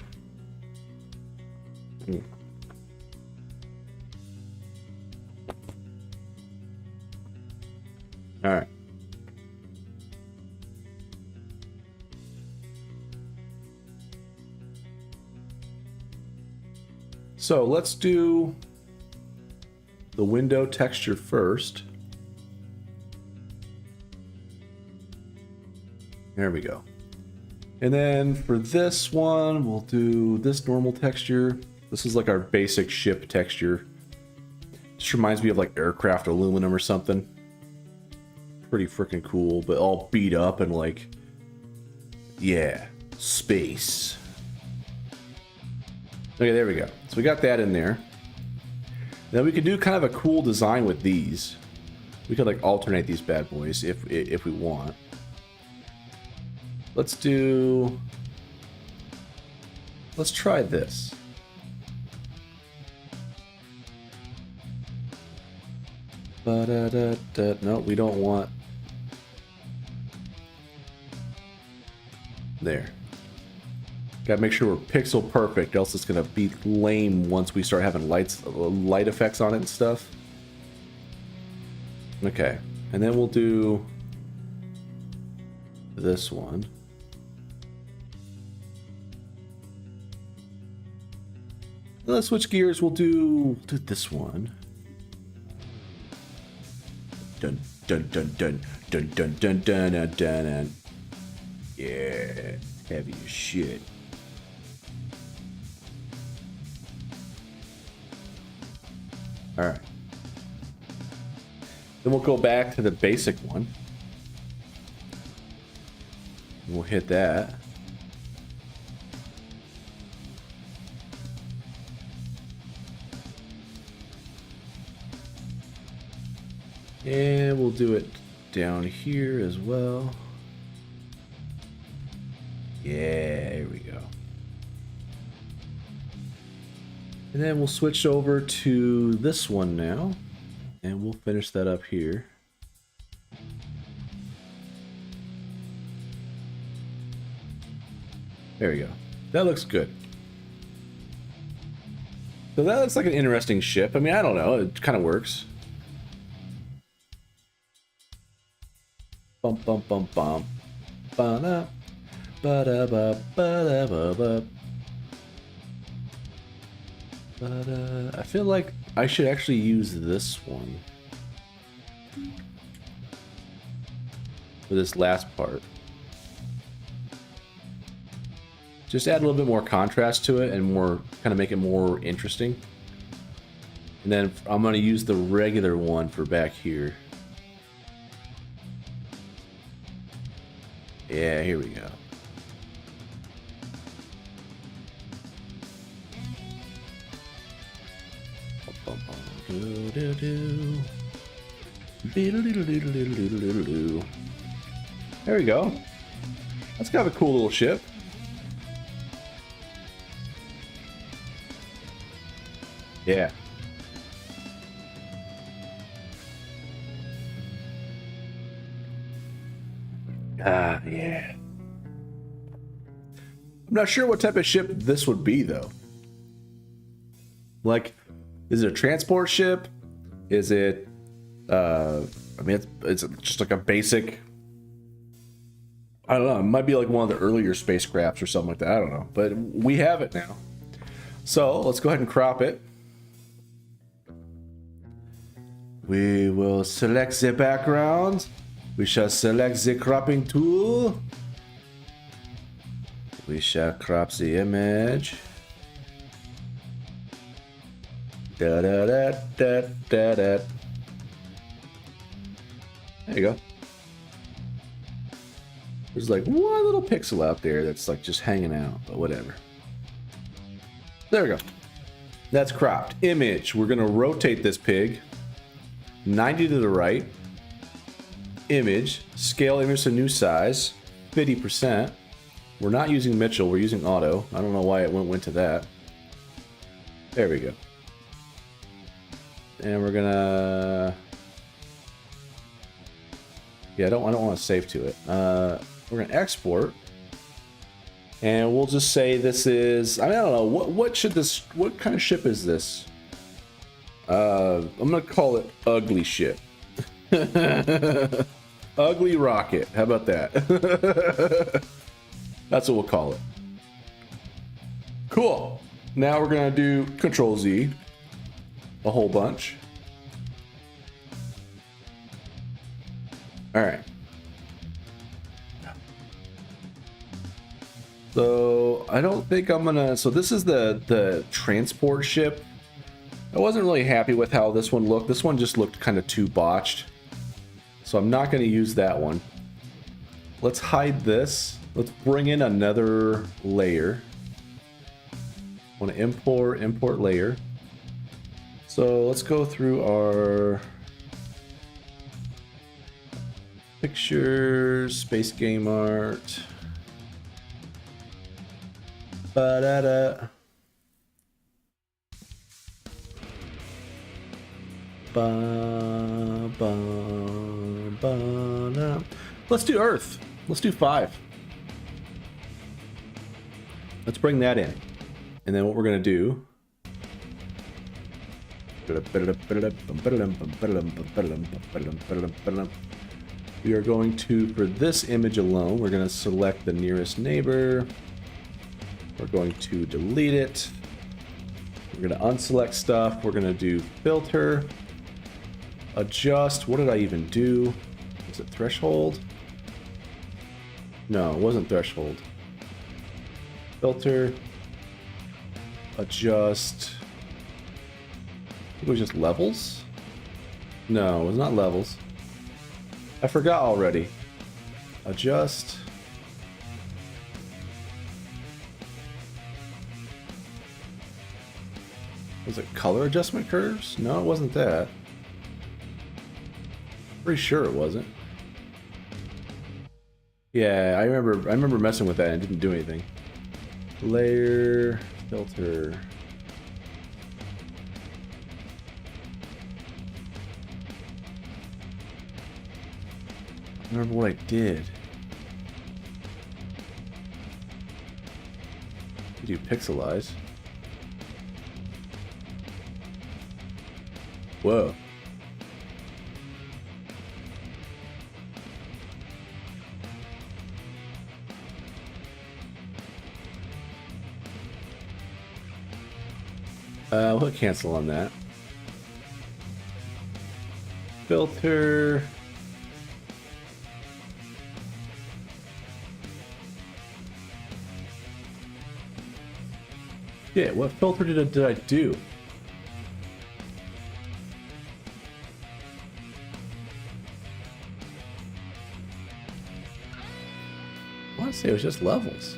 Alright. So let's do the window texture first. There we go. And then for this one, we'll do this normal texture. This is like our basic ship texture. Just reminds me of like aircraft aluminum or something. Pretty freaking cool, but all beat up and like, yeah, space. Okay, there we go. So we got that in there. Then we could do kind of a cool design with these. We could like alternate these bad boys if we want. Let's try this. No, we don't want. There. Gotta make sure we're pixel perfect, else it's gonna be lame once we start having light effects on it and stuff. Okay, and then we'll do this one. Let's switch gears. We'll do this one. dun dun dun dun dun dun dun dun dun dun. Yeah, heavy as shit. All right. Then we'll go back to the basic one. We'll hit that. And we'll do it down here as well. Yeah, here we go. And then we'll switch over to this one now. And we'll finish that up here. There we go. That looks good. So that looks like an interesting ship. I mean, I don't know. It kind of works. Bum bum bum bum. Ba-da. Ba-da-ba. Ba-da-ba-ba. Ba-da. I feel like I should actually use this one for this last part. Just add a little bit more contrast to it and more kind of make it more interesting. And then I'm going to use the regular one for back here. Yeah, here we go. There we go. That's kind of a cool little ship. Yeah. Ah, yeah. I'm not sure what type of ship this would be, though. Like, is it a transport ship? Is it, I mean, it's just like a basic, I don't know, it might be like one of the earlier spacecrafts or something like that, I don't know. But we have it now. So, let's go ahead and crop it. We will select the background. We shall select the cropping tool. We shall crop the image. Da da da da da da. There you go. There's like one little pixel out there that's like just hanging out, but whatever. There we go. That's cropped. Image. We're gonna rotate this pig 90 to the right. Image. Scale image to new size. 50%. We're not using Mitchell, we're using auto. I don't know why it went to that. There we go. And we're gonna... Yeah, I don't want to save to it. We're gonna export. And we'll just say this is... I mean, I don't know. What kind of ship is this? I'm gonna call it Ugly Ship. Ugly Rocket. How about that? That's what we'll call it. Cool. Now we're gonna do Control Z. A whole bunch. All right. So I don't think I'm gonna. So this is the transport ship. I wasn't really happy with how this one looked. This one just looked kind of too botched. So I'm not going to use that one. Let's hide this. Let's bring in another layer. I want to import layer. So let's go through our pictures, space game art. Ba-da-da. Ba, ba, ba, na. Let's do Earth. Let's do 5. Let's bring that in. And then what we're going to do... We are going to, for this image alone, we're going to select the nearest neighbor. We're going to delete it. We're going to unselect stuff. We're going to do filter. Adjust. What did I even do? Was it threshold? No, it wasn't threshold. Filter. Adjust. I think it was just levels? No, it was not levels. I forgot already. Adjust. Was it color adjustment curves? No, it wasn't that. Pretty sure it wasn't. Yeah, I remember messing with that and it didn't do anything. Layer, filter. I remember what I did. You do pixelize. Whoa. We'll hit cancel on that. Filter. Yeah, what filter did I do? I want to say it was just levels.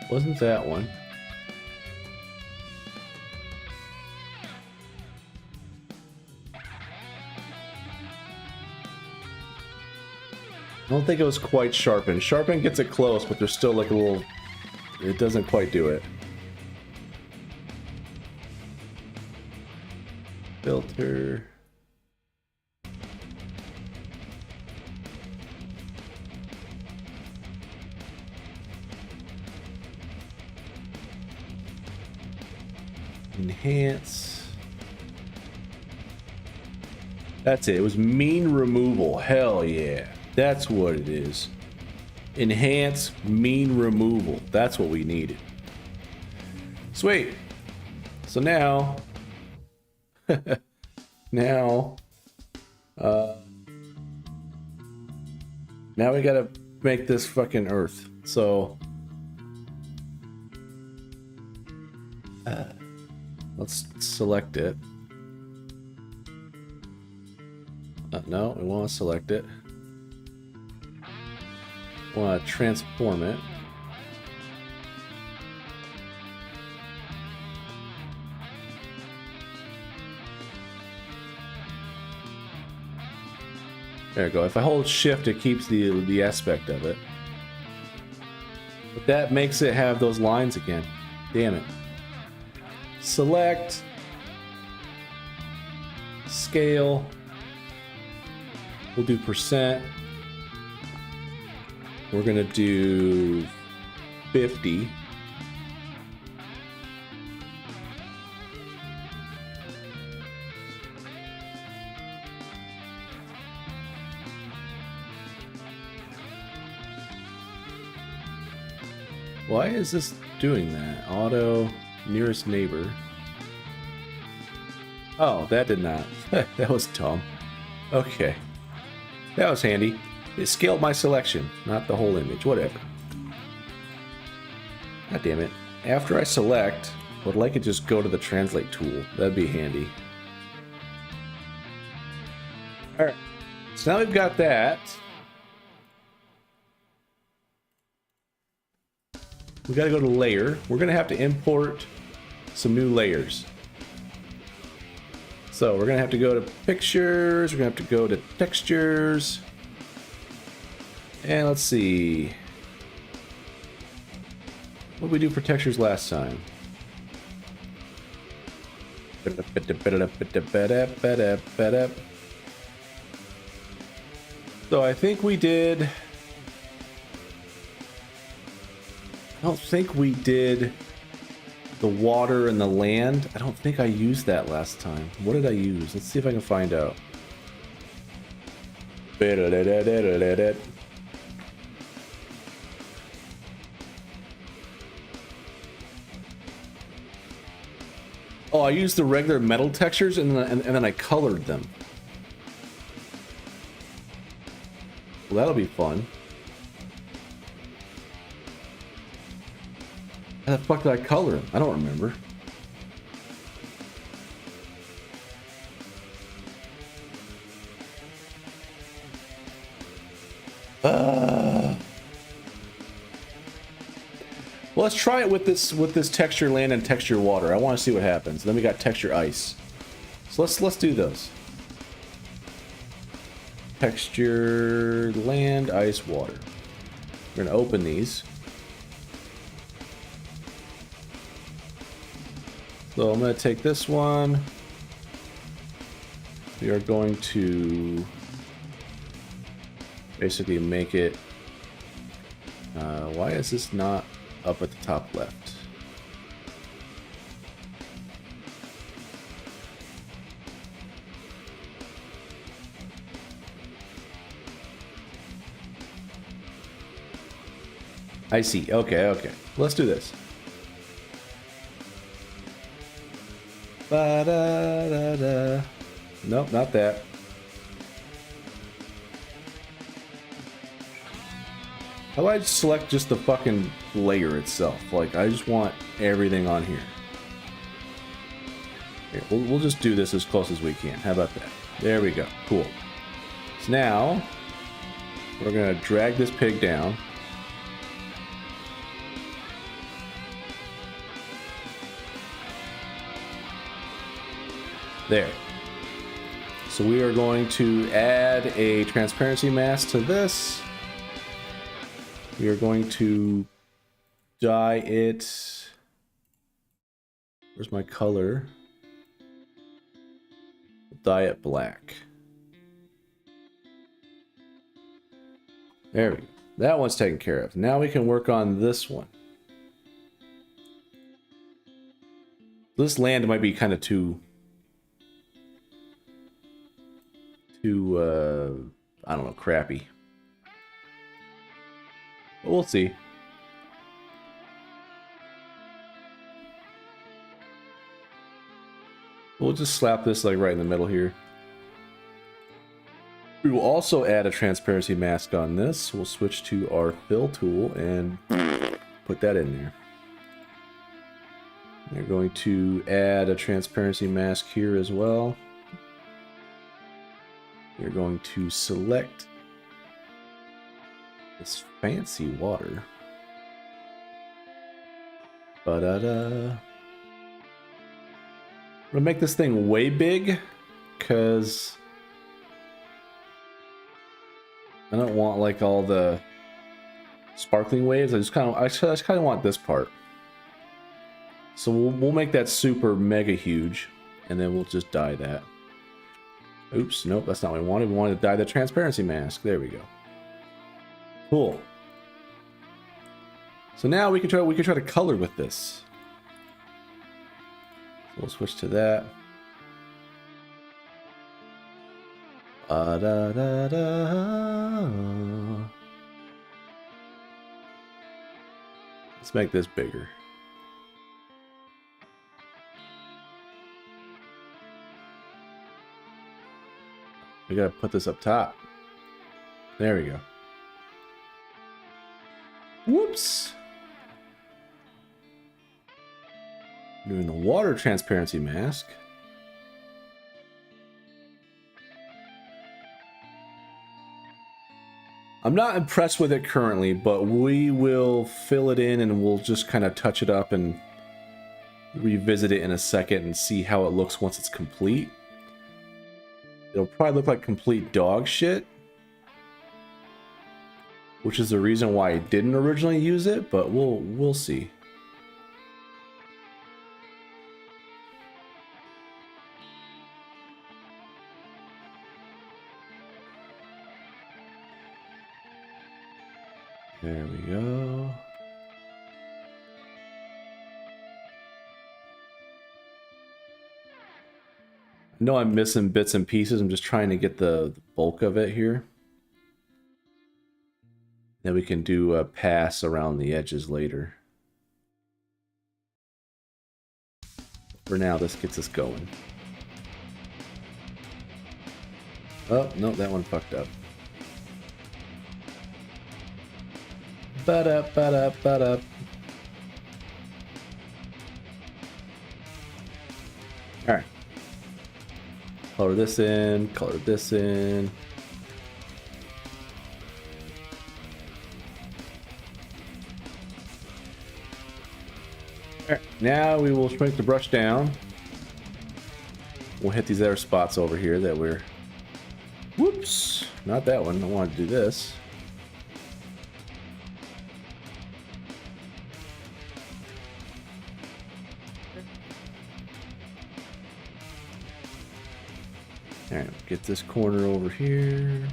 Wasn't that one? I don't think it was quite sharpen. Sharpen gets it close, but there's still like a little... It doesn't quite do it. Filter... Enhance. That's it. It was mean removal. Hell yeah. That's what it is. Enhance mean removal. That's what we needed. Sweet. So now... now we gotta make this fucking Earth. So... let's select it. No, we want to select it. We want to transform it. There we go. If I hold shift, it keeps the aspect of it. But that makes it have those lines again. Damn it. Select. Scale. We'll do percent. We're gonna do 50. Why is this doing that? Auto, nearest neighbor. Oh, that did not. That was dumb. Okay. That was handy. It scaled my selection, not the whole image. Whatever. God damn it. After I select, I would like it just go to the translate tool. That'd be handy. Alright. So now we've got that. We gotta go to layer. We're gonna have to import some new layers. So we're gonna have to go to pictures, we're gonna have to go to textures. And let's see. What did we do for textures last time? So I think we did... I don't think we did the water and the land. I don't think I used that last time. What did I use? Let's see if I can find out. Oh, I used the regular metal textures and then I colored them. Well, that'll be fun. How the fuck did I color them? I don't remember. Well, let's try it with this texture land and texture water. I want to see what happens. Then we got texture ice. So let's do those. Texture land, ice, water. We're gonna open these. So I'm gonna take this one. We are going to basically make it. Why is this not up at the top left? I see. Okay, okay. Let's do this. Ba-da-da-da. Nope, not that. How do I select just the fucking layer itself? Like, I just want everything on here. Here, we'll just do this as close as we can. How about that? There we go. Cool. So now, we're gonna drag this pig down. There. So we are going to add a transparency mask to this. We are going to dye it. Where's my color? Dye it black. There we go. That one's taken care of. Now we can work on this one. This land might be kind of too, I don't know, crappy. But we'll see. We'll just slap this like right in the middle here. We will also add a transparency mask on this. We'll switch to our fill tool and put that in there. We're going to add a transparency mask here as well. You're going to select this fancy water. Ba-da-da. I'm gonna make this thing way big, because I don't want like all the sparkling waves. I just kind of want this part. So we'll make that super mega huge, and then we'll just dye that. Oops, nope, that's not what we wanted. We wanted to dye the transparency mask. There we go. Cool. So now we can try to color with this. So we'll switch to that. Da da da. Let's make this bigger. We gotta put this up top. There we go. Whoops. Doing the water transparency mask. I'm not impressed with it currently, but we will fill it in and we'll just kind of touch it up and revisit it in a second and see how it looks once it's complete. It'll probably look like complete dog shit, which is the reason why I didn't originally use it, but we'll see. There we go. I know I'm missing bits and pieces. I'm just trying to get the bulk of it here. Then we can do a pass around the edges later. For now, this gets us going. Oh, no, that one fucked up. Ba-da, ba-da, ba-da. Alright. Color this in, color this in. Alright, now we will shrink the brush down. We'll hit these other spots over here that we're... Whoops! Not that one. I want to do this. Alright, get this corner over here.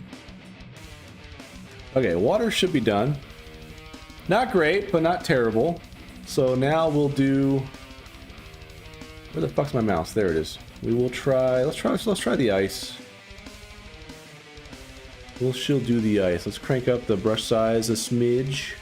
Okay, water should be done. Not great, but not terrible. So now we'll do... Where the fuck's my mouse? There it is. We will try... Let's try the ice. She'll do the ice. Let's crank up the brush size a smidge.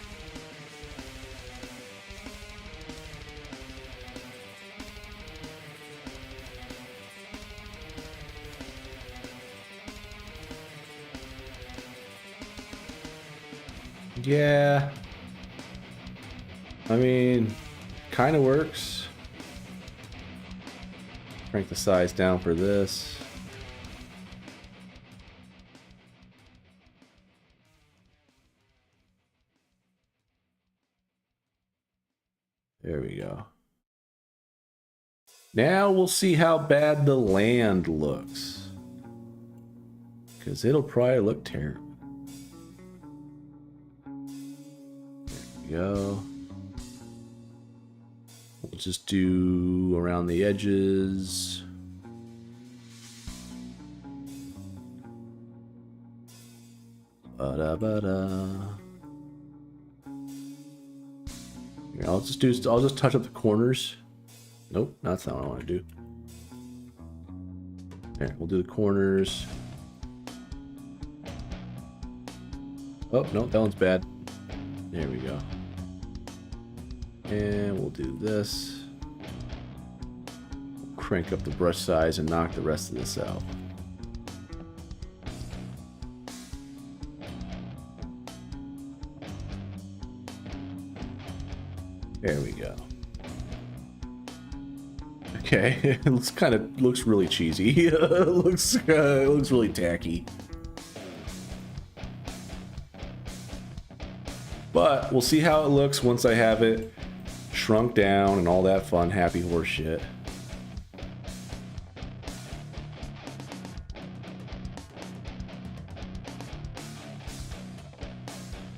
Yeah. I mean, kind of works. Crank the size down for this. There we go. Now we'll see how bad the land looks. Because it'll probably look terrible. There we go. We'll just do around the edges. Ba-da-ba-da. Here, I'll just touch up the corners. Nope, that's not what I want to do. There, we'll do the corners. Oh, no, that one's bad. There we go. And we'll do this. Crank up the brush size and knock the rest of this out. There we go. Okay, it looks really cheesy. it looks really tacky. But we'll see how it looks once I have it shrunk down and all that fun happy horse shit.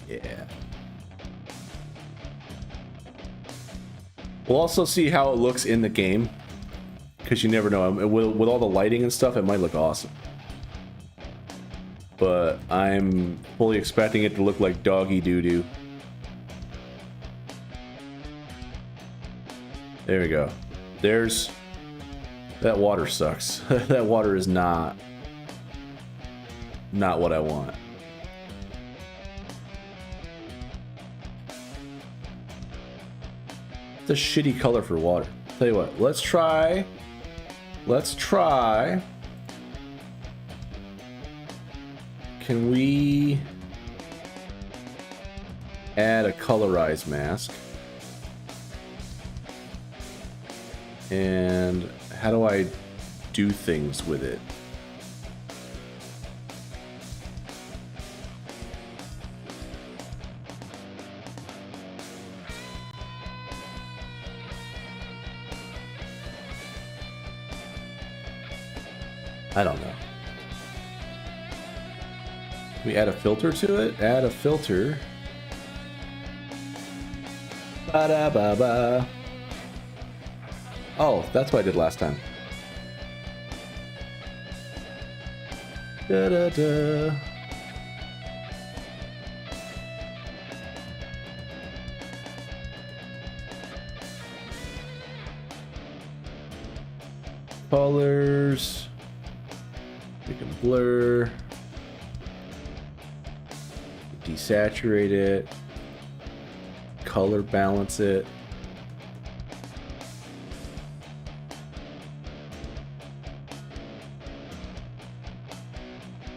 Yeah. We'll also see how it looks in the game, because you never know. With all the lighting and stuff, it might look awesome. But I'm fully expecting it to look like doggy doo-doo. There we go. There's... That water sucks. That water is not what I want. It's a shitty color for water. Tell you what, let's try. Can we add a colorize mask? And how do I do things with it? I don't know. We add a filter to it? Add a filter. Ba-da-ba-ba. Oh, that's what I did last time. Da-da-da. colors. We can blur. Desaturate it. Color balance it.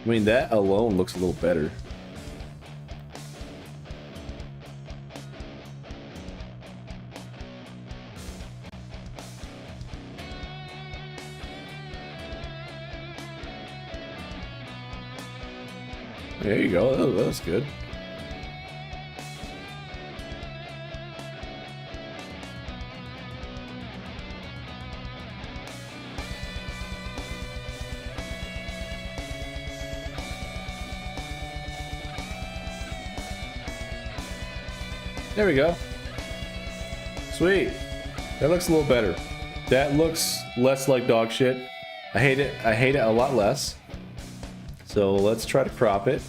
I mean, that alone looks a little better. There you go. Oh, that's good. There we go. Sweet. That looks a little better. That looks less like dog shit. I hate it. I hate it a lot less. So let's try to crop it.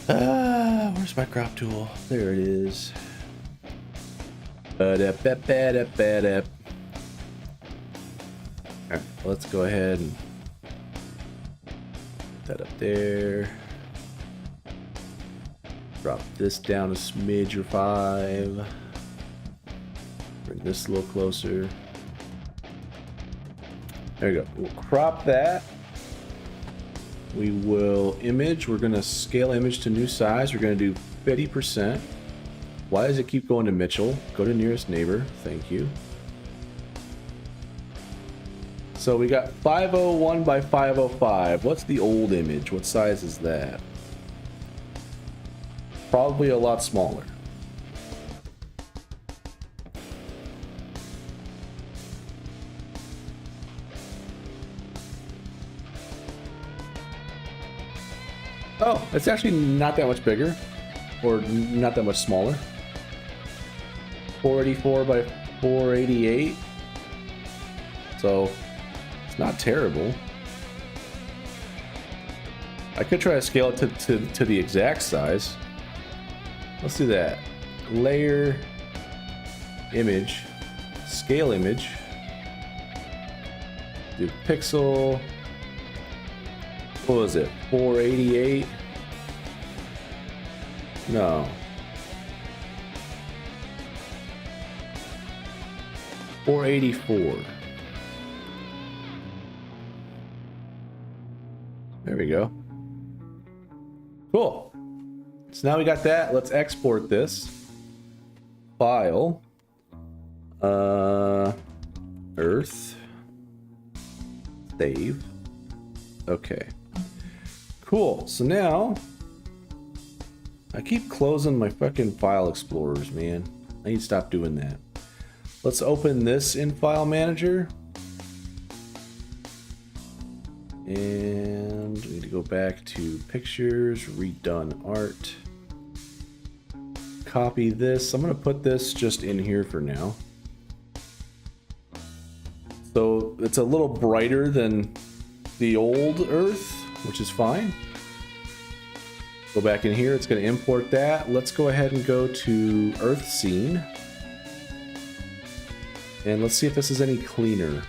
Where's my crop tool? There it is. Alright, let's go ahead and put that up there. Drop this down a smidge or 5. Bring this a little closer. There you go. We'll crop that. We will image. We're going to scale image to new size. We're going to do 50%. Why does it keep going to Mitchell? Go to nearest neighbor. Thank you. So we got 501 by 505. What's the old image? What size is that? Probably a lot smaller. Oh, it's actually not that much bigger, or not that much smaller. 484 by 488. So it's not terrible. I could try to scale it to the exact size. Let's do that. Layer, image, scale image. Do pixel. What was it? 488? No. 484. There we go. Cool. So now we got that. Let's export this. File. Earth. Save. Okay. Cool. So now I keep closing my fucking file explorers, man. I need to stop doing that. Let's open this in File Manager. And we need to go back to Pictures, Redone Art. Copy this. I'm going to put this just in here for now. So it's a little brighter than the old Earth, which is fine. Go back in here. It's going to import that. Let's go ahead and go to Earth Scene. And let's see if this is any cleaner.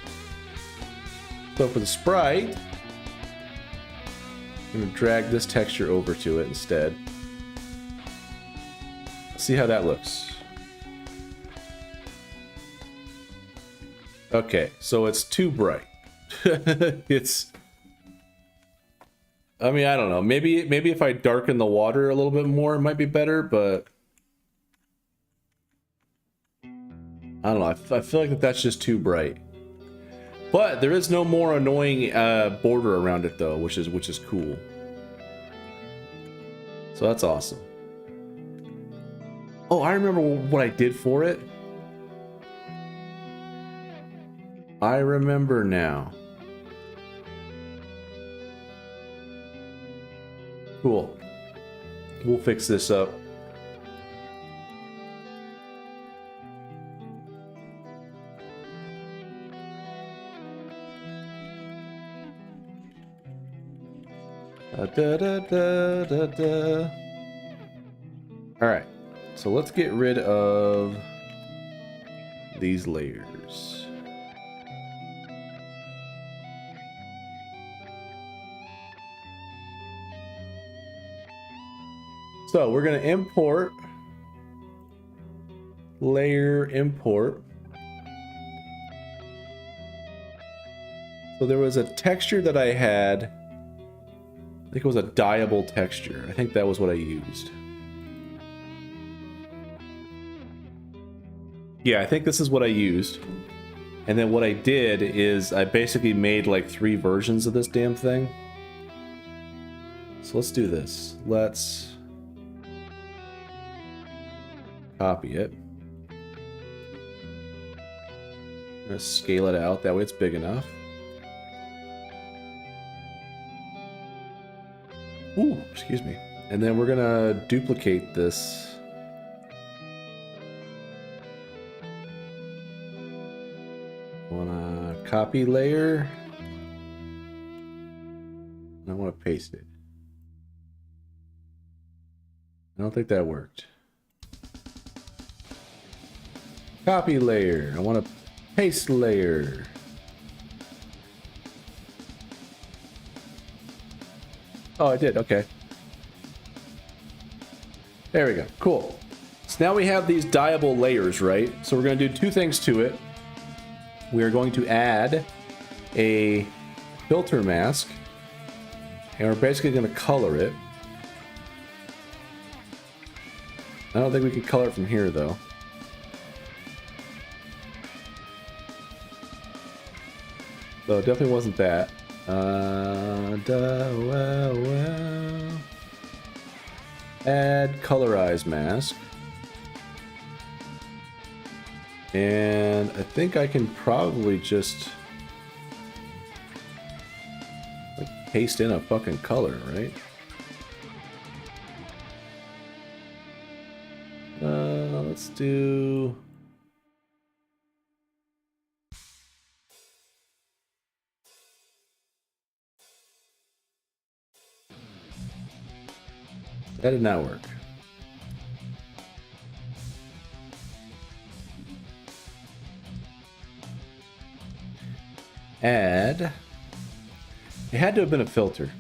So for the sprite, I'm going to drag this texture over to it instead. See how that looks. Okay, so it's too bright. It's... I mean, I don't know. Maybe if I darken the water a little bit more, it might be better, but... I don't know. I feel like that's just too bright. But there is no more annoying border around it, though, which is cool. So that's awesome. Oh, I remember what I did for it. I remember now. Cool. We'll fix this up. All right. So let's get rid of these layers. So we're going to import, layer import. So there was a texture that I had. I think it was a dyeable texture. I think that was what I used. Yeah, I think this is what I used. And then what I did is I basically made like 3 versions of this damn thing. So let's do this. Let's copy it. I'm gonna scale it out, that way it's big enough. Ooh, excuse me. And then we're gonna duplicate this. Wanna copy layer. I want to paste it. I don't think that worked. Copy layer. I want to paste layer. Oh, I did. Okay. There we go. Cool. So now we have these dyeable layers, right? So we're going to do 2 things to it. We are going to add a filter mask, and we're basically going to color it. I don't think we can color it from here, though. So it definitely wasn't that. Add colorize mask. And I think I can probably just like paste in a fucking color, right? Let's do... That did not work. Add. It had to have been a filter.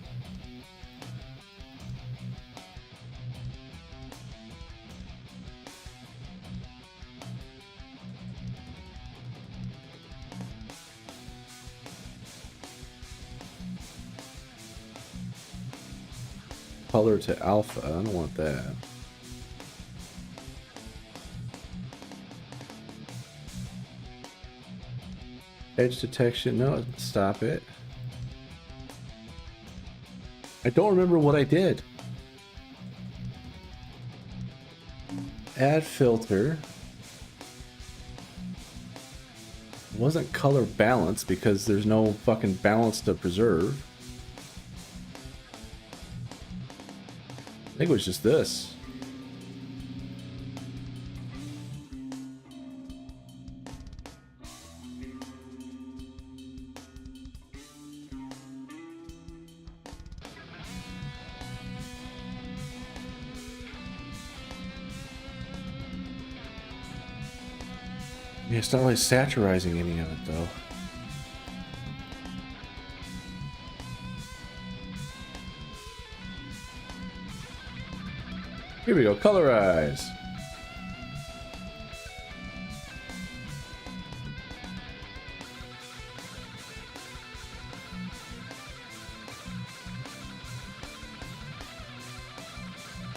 Color to alpha. I don't want that. Edge detection. No, stop it. I don't remember what I did. Add filter. It wasn't color balance because there's no fucking balance to preserve. I think it was just this. Yeah, it's not really saturizing any of it though. Here we go, colorize.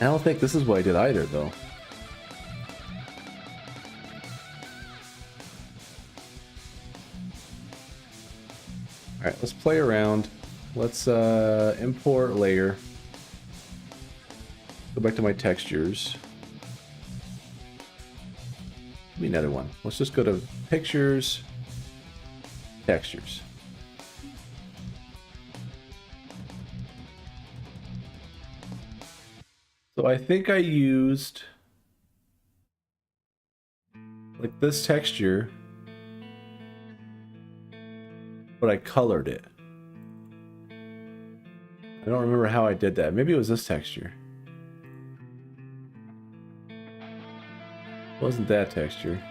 I don't think this is what I did either, though. Alright, let's play around. Let's import layer. Go back to my textures. Give me another one. Let's just go to pictures, textures. So I think I used like this texture, but I colored it. I don't remember how I did that. Maybe it was this texture. It wasn't that texture.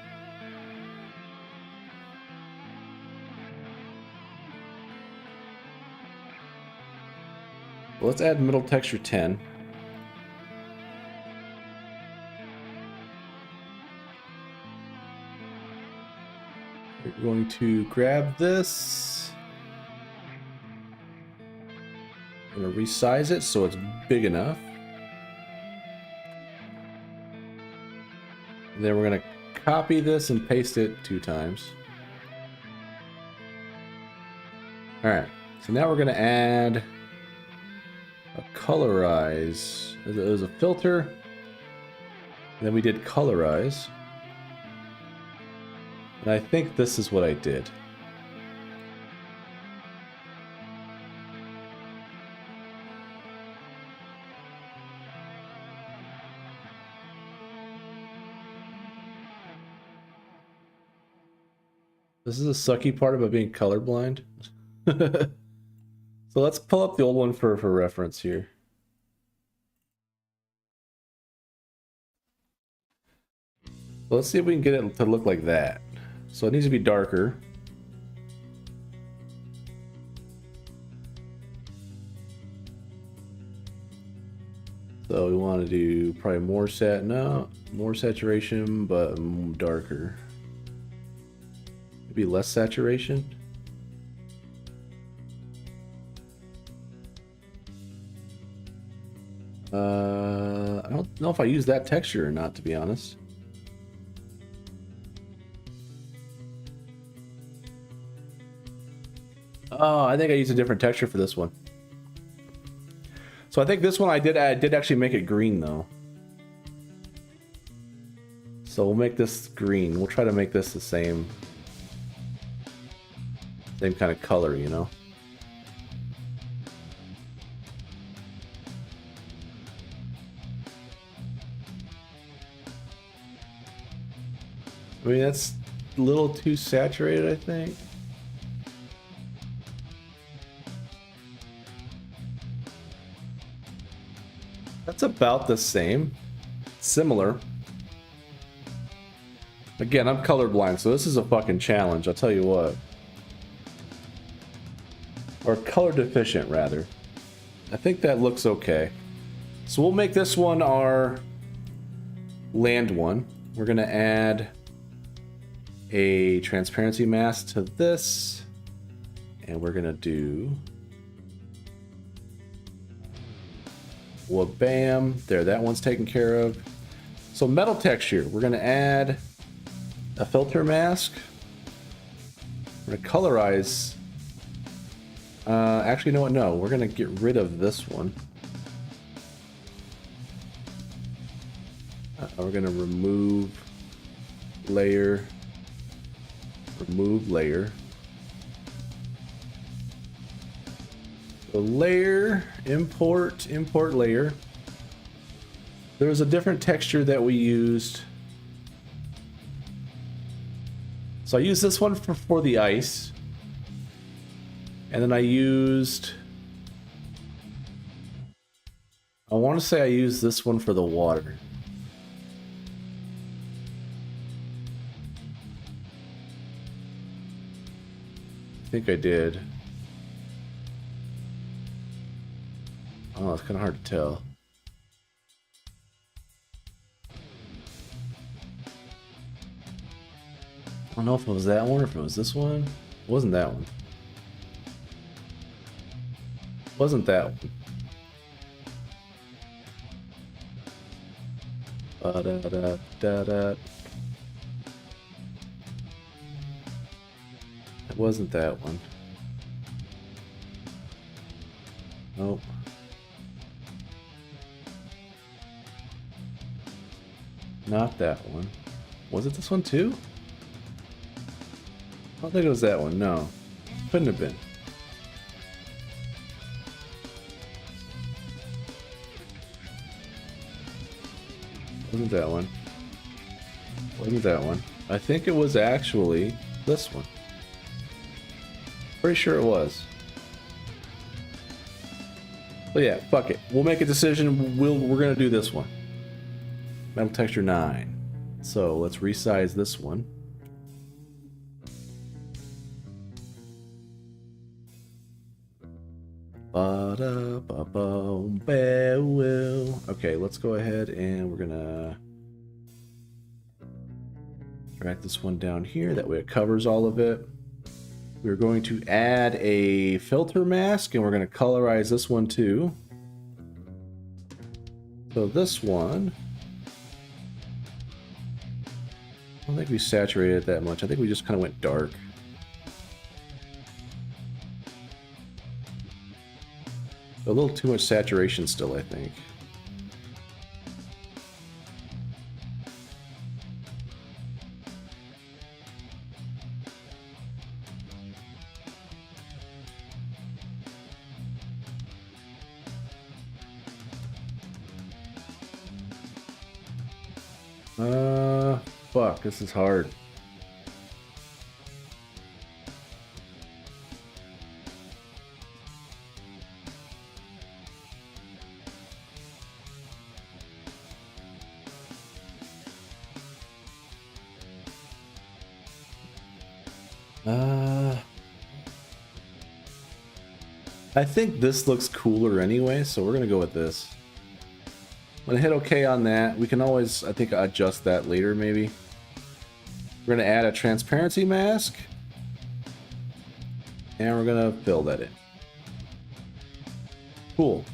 Well, let's add middle texture 10. We're going to grab this. I'm going to resize it so it's big enough. And then we're going to copy this and paste it 2 times. Alright, so now we're going to add a colorize. There's a filter. And then we did colorize. And I think this is what I did. This is the sucky part about being colorblind. So let's pull up the old one for reference here. Let's see if we can get it to look like that. So it needs to be darker. So we want to do probably more saturation, but darker. Maybe less saturation. I don't know if I use that texture or not, to be honest. Oh, I think I used a different texture for this one. So I think this one I did actually make it green though. So we'll make this green. We'll try to make this the same kind of color, you know. I mean, that's a little too saturated, I think. That's about the same. Similar. Again, I'm colorblind, so this is a fucking challenge, I'll tell you what. Or color deficient, rather. I think that looks okay. So we'll make this one our land one. We're gonna add a transparency mask to this, and we're gonna do bam, there, that one's taken care of. So metal texture, we're gonna add a filter mask. We're gonna colorize. Actually, you know what? No, we're gonna get rid of this one. We're gonna remove layer. Remove layer. So layer, import layer. There's a different texture that we used. So I used this one for the ice. And then I want to say I used this one for the water. I think I did. Oh, it's kind of hard to tell. I don't know if it was that one or if it was this one. It wasn't that one. It wasn't that one. Ba-da-da-da-da. It wasn't that one. Nope. Not that one. Was it this one too? I don't think it was that one. No. Couldn't have been. Wasn't that one. Wasn't that one. I think it was actually this one. Pretty sure it was. But yeah, fuck it. We'll make a decision. We're gonna do this one. Metal texture 9. So let's resize this one. Okay, let's go ahead and we're gonna Drag this one down here, that way it covers all of it. We're going to add a filter mask, and we're going to colorize this one too. So this one, I don't think we saturated it that much. I think we just kind of went dark. A little too much saturation still, I think. Fuck, this is hard. I think this looks cooler anyway, so we're gonna go with this. I'm gonna hit OK on that. We can always, I think, adjust that later maybe. We're gonna add a transparency mask. And we're gonna fill that in. Cool.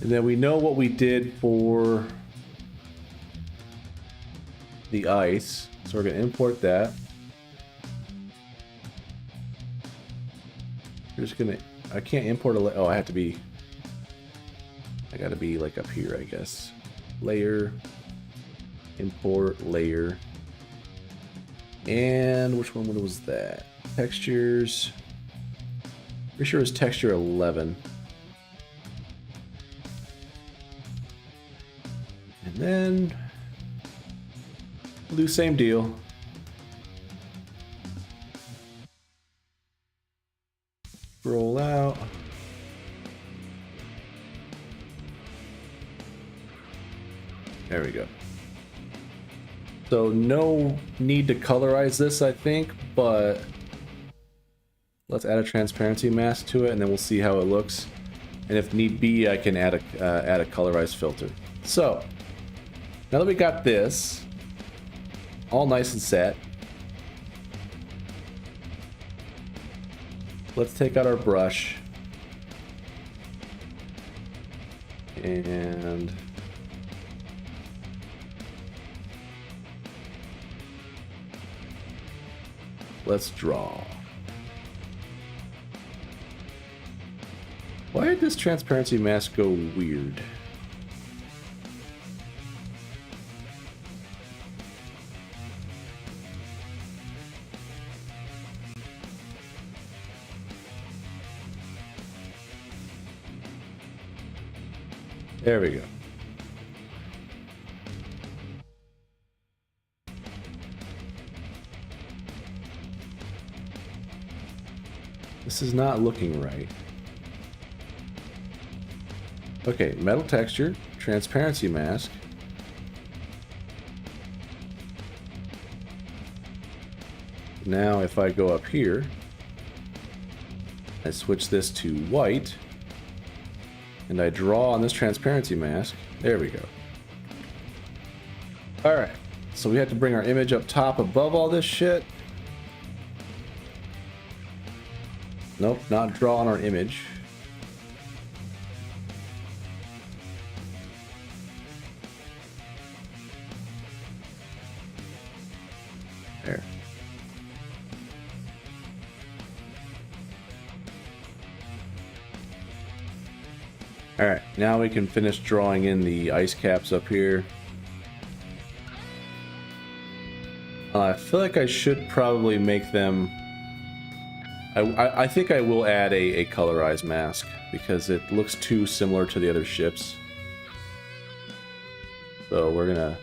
And then we know what we did for the ice. So we're gonna import that. We're just gonna, I can't import a, oh, I have to be, I gotta be like up here, I guess. Layer, import, layer. And which one was that? Textures. Pretty sure it was texture 11. And then we'll do same deal. Roll out. There we go. So no need to colorize this, I think, but let's add a transparency mask to it, and then we'll see how it looks. And if need be, I can add a colorized filter. So now that we got this all nice and set, let's take out our brush and let's draw. Why did this transparency mask go weird? There we go. This is not looking right. Okay, metal texture, transparency mask. Now if I go up here, I switch this to white, and I draw on this transparency mask. There we go. Alright, so we have to bring our image up top above all this shit. Nope, not draw on our image. There. Alright, now we can finish drawing in the ice caps up here. I feel like I should probably make them... I think I will add a colorized mask because it looks too similar to the other ships. So we're gonna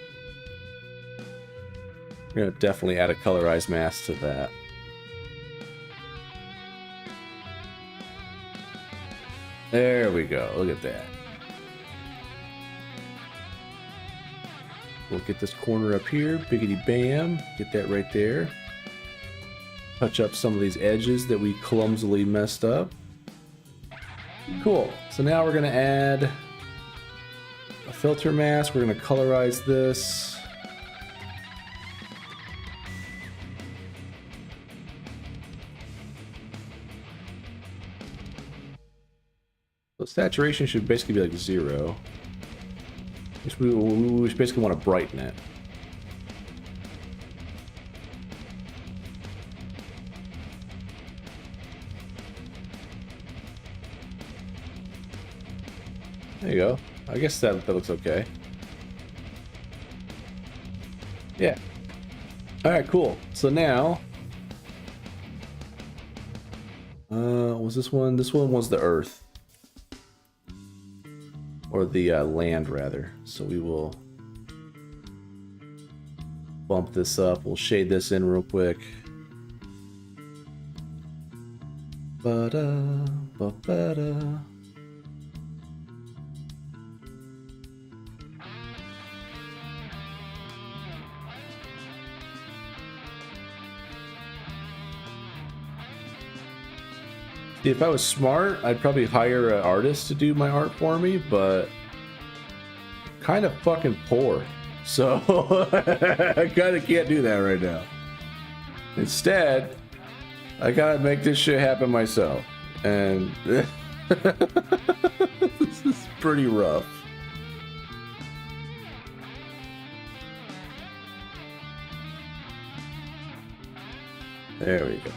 definitely add a colorized mask to that. There we go. Look at that. We'll get this corner up here. Biggity bam. Get that right there. Touch up some of these edges that we clumsily messed up. Cool. So now we're going to add a filter mask. We're going to colorize this. So saturation should basically be like 0. We basically want to brighten it. There you go. I guess that looks okay. Yeah. Alright, cool. So now... was this one? This one was the earth. Or the land, rather. So we will... bump this up. We'll shade this in real quick. Ba-da, ba-ba-da. If I was smart, I'd probably hire an artist to do my art for me, but kind of fucking poor. So I kind of can't do that right now. Instead, I gotta make this shit happen myself. And this is pretty rough. There we go.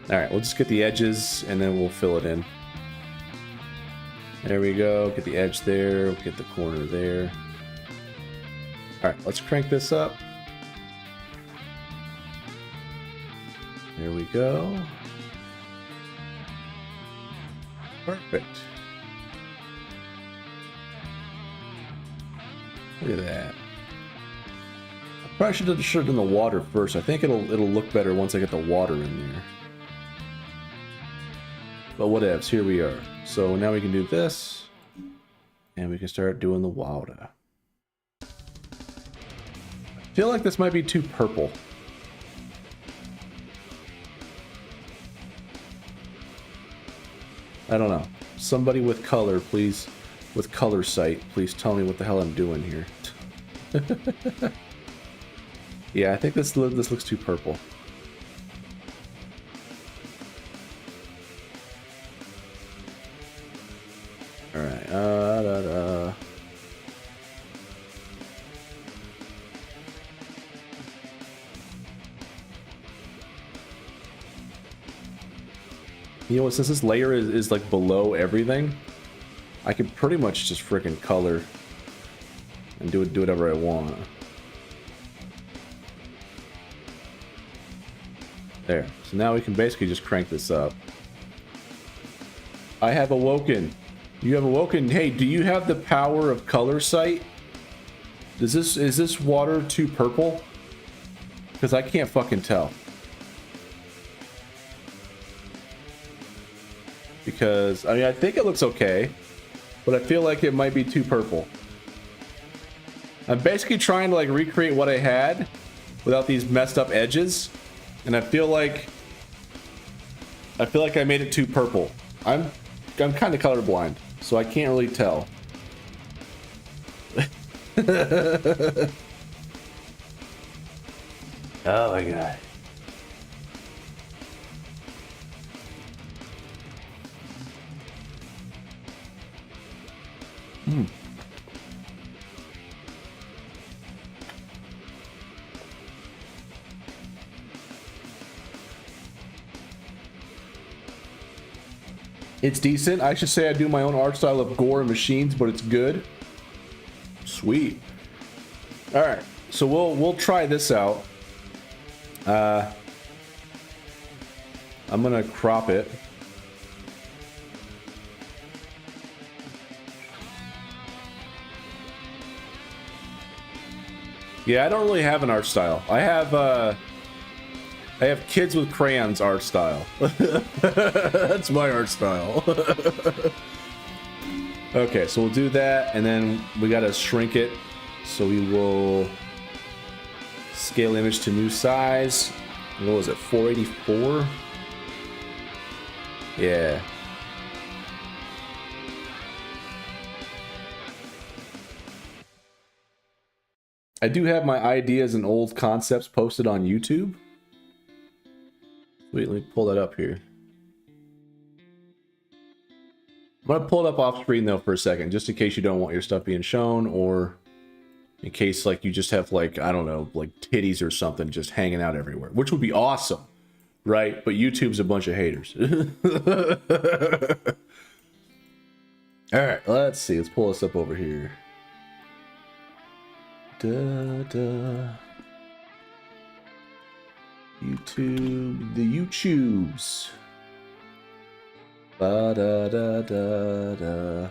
Alright, we'll just get the edges and then we'll fill it in. There we go. Get the edge there. Get the corner there. Alright, let's crank this up. There we go. Perfect. Look at that. I probably should have done the water first. I think it'll look better once I get the water in there. But whatevs, here we are. So now we can do this, and we can start doing the water. I feel like this might be too purple. I don't know. Somebody with color, please, with color sight, please tell me what the hell I'm doing here. Yeah, I think this looks too purple. Alright, You know what, since this layer is like below everything, I can pretty much just freaking color and do whatever I want. There. So now we can basically just crank this up. I have awoken. You have awoken. Hey, do you have the power of color sight? Is this water too purple? Because I can't fucking tell. Because, I mean, I think it looks okay, but I feel like it might be too purple. I'm basically trying to like recreate what I had without these messed up edges, and I feel like I made it too purple. I'm kind of colorblind, so I can't really tell. Oh my god. It's decent. I should say I do my own art style of gore and machines, but it's good. Sweet. All right, so we'll try this out. I'm gonna crop it. Yeah, I don't really have an art style. I have kids with crayons art style. That's my art style. Okay, so we'll do that, and then we gotta shrink it. So we will scale image to new size. What was it, 484? Yeah. I do have my ideas and old concepts posted on YouTube. Wait, let me pull that up here. I'm gonna pull it up off screen though for a second, just in case you don't want your stuff being shown, or in case like you just have like, I don't know, like titties or something just hanging out everywhere, which would be awesome, right? But YouTube's a bunch of haters. All right, let's see. Let's pull this up over here. YouTube, the YouTubes. Ba da da da da.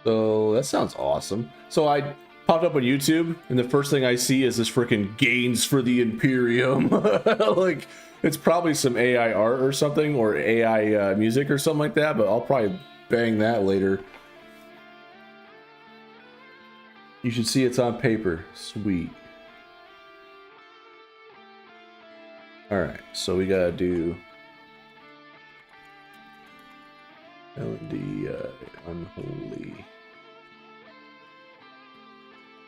So that sounds awesome. So I popped up on YouTube, and the first thing I see is this freaking gains for the Imperium. Like, it's probably some AI art or something, or AI music or something like that, but I'll probably bang that later. You should see it's on paper. Sweet. Alright, so we gotta do L&D Unholy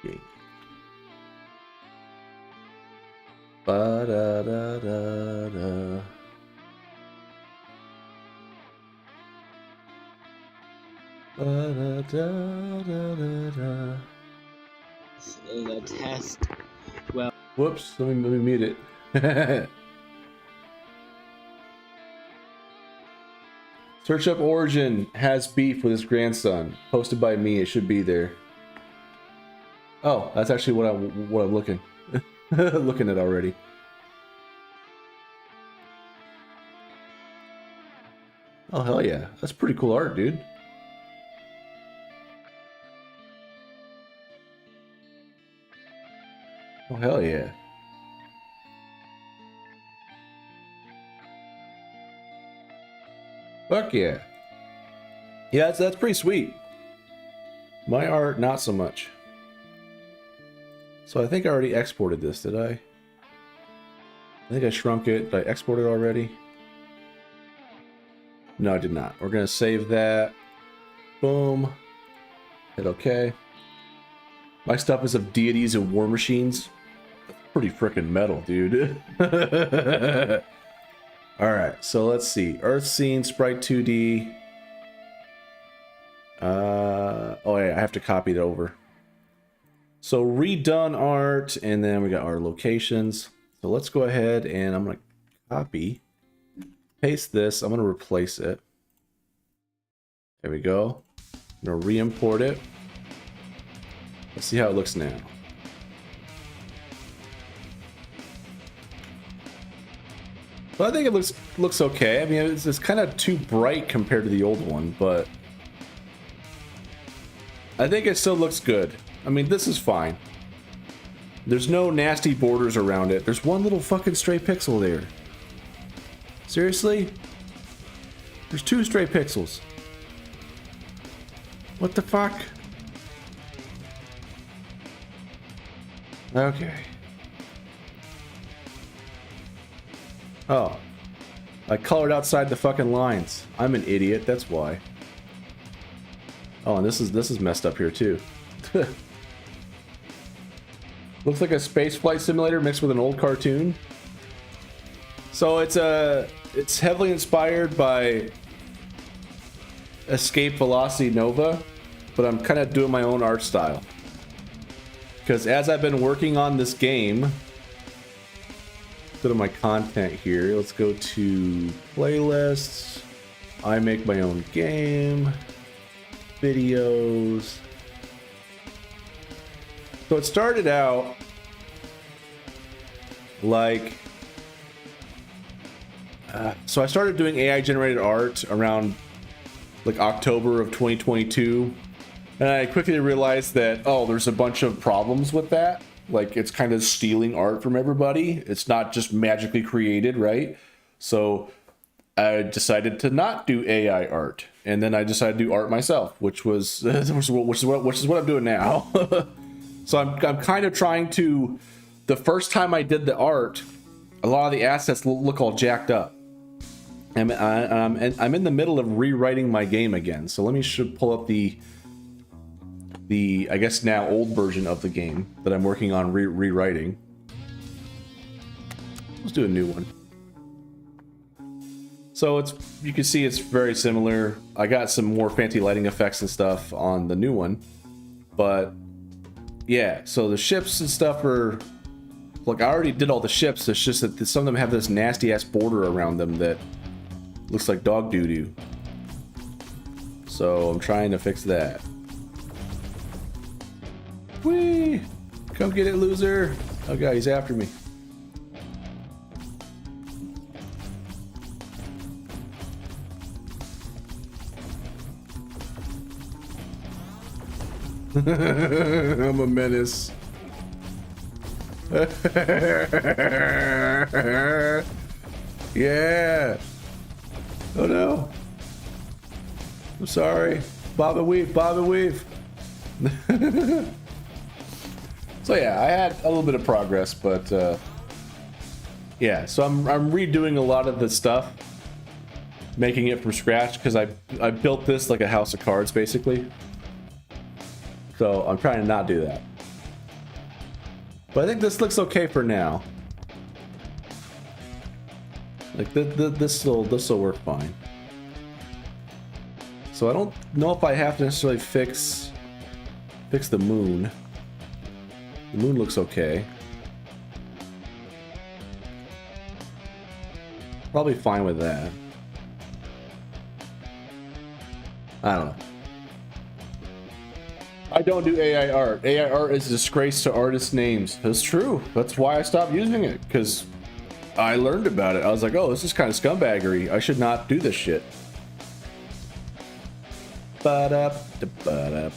Game. Ba da da da da. Ba da da da da da.
The test. Well.
Whoops, let me mute it. Search up Origin has beef with his grandson. Posted by me. It should be there. Oh, that's actually what I'm looking looking at already. Oh hell yeah, that's pretty cool art, dude. Oh hell yeah. Fuck yeah. Yeah, that's pretty sweet. My art, not so much. So I think I already exported this, did I? I think I shrunk it. Did I export it already? No, I did not. We're gonna save that. Boom. Hit OK. My stuff is of deities and war machines. That's pretty freaking metal, dude. Alright, so let's see. Earth Scene, Sprite 2D. Oh yeah, I have to copy it over. So redone art, and then we got our locations. So let's go ahead and I'm gonna copy, paste this. I'm gonna replace it. There we go. I'm gonna re-import it. Let's see how it looks now. Well, I think it looks okay. I mean, it's kind of too bright compared to the old one, but I think it still looks good. I mean, this is fine. There's no nasty borders around it. There's one little fucking stray pixel there. Seriously? There's 2 stray pixels. What the fuck? Okay. Oh. I colored outside the fucking lines. I'm an idiot, that's why. Oh, and this is messed up here too. Looks like a space flight simulator mixed with an old cartoon. So it's heavily inspired by Escape Velocity Nova, but I'm kind of doing my own art style. Because as I've been working on this game, go to my content here. Let's go to playlists. I make my own game. Videos. So it started out like... so I started doing AI generated art around like October of 2022. And I quickly realized that, oh, there's a bunch of problems with that. Like, it's kind of stealing art from everybody. It's not just magically created, right? So I decided to not do AI art. And then I decided to do art myself, which is what I'm doing now. So I'm kind of trying to... The first time I did the art, a lot of the assets look all jacked up. And I'm in the middle of rewriting my game again. So let me pull up the I guess now old version of the game that I'm working on rewriting. Let's do a new one. So it's, you can see it's very similar. I got some more fancy lighting effects and stuff on the new one, but yeah. So the ships and stuff are like, I already did all the ships. It's just that some of them have this nasty ass border around them that looks like dog doo doo. So I'm trying to fix that. Whee! Come get it, loser! Oh god, he's after me. I'm a menace. Yeah. Oh no. I'm sorry. Bob and weave, bob and weave. So yeah, I had a little bit of progress, but yeah. So I'm redoing a lot of the stuff, making it from scratch because I built this like a house of cards basically. So I'm trying to not do that. But I think this looks okay for now. Like this will work fine. So I don't know if I have to necessarily fix the moon. The moon looks okay. Probably fine with that. I don't know. I don't do AI art. AI art is a disgrace to artists' names. That's true. That's why I stopped using it, because I learned about it. I was like, oh, this is kind of scumbaggery. I should not do this shit. Ba-da-ba-da-ba.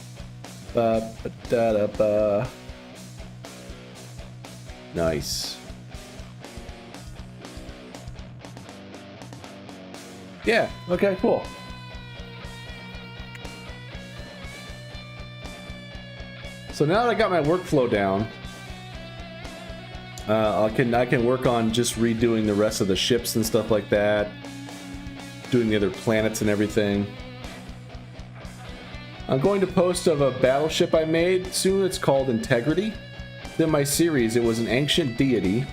Nice. Yeah, okay, cool. So now that I got my workflow down, I can work on just redoing the rest of the ships and stuff like that, doing the other planets and everything. I'm going to post of a battleship I made soon. It's called Integrity. In my series, it was an ancient deity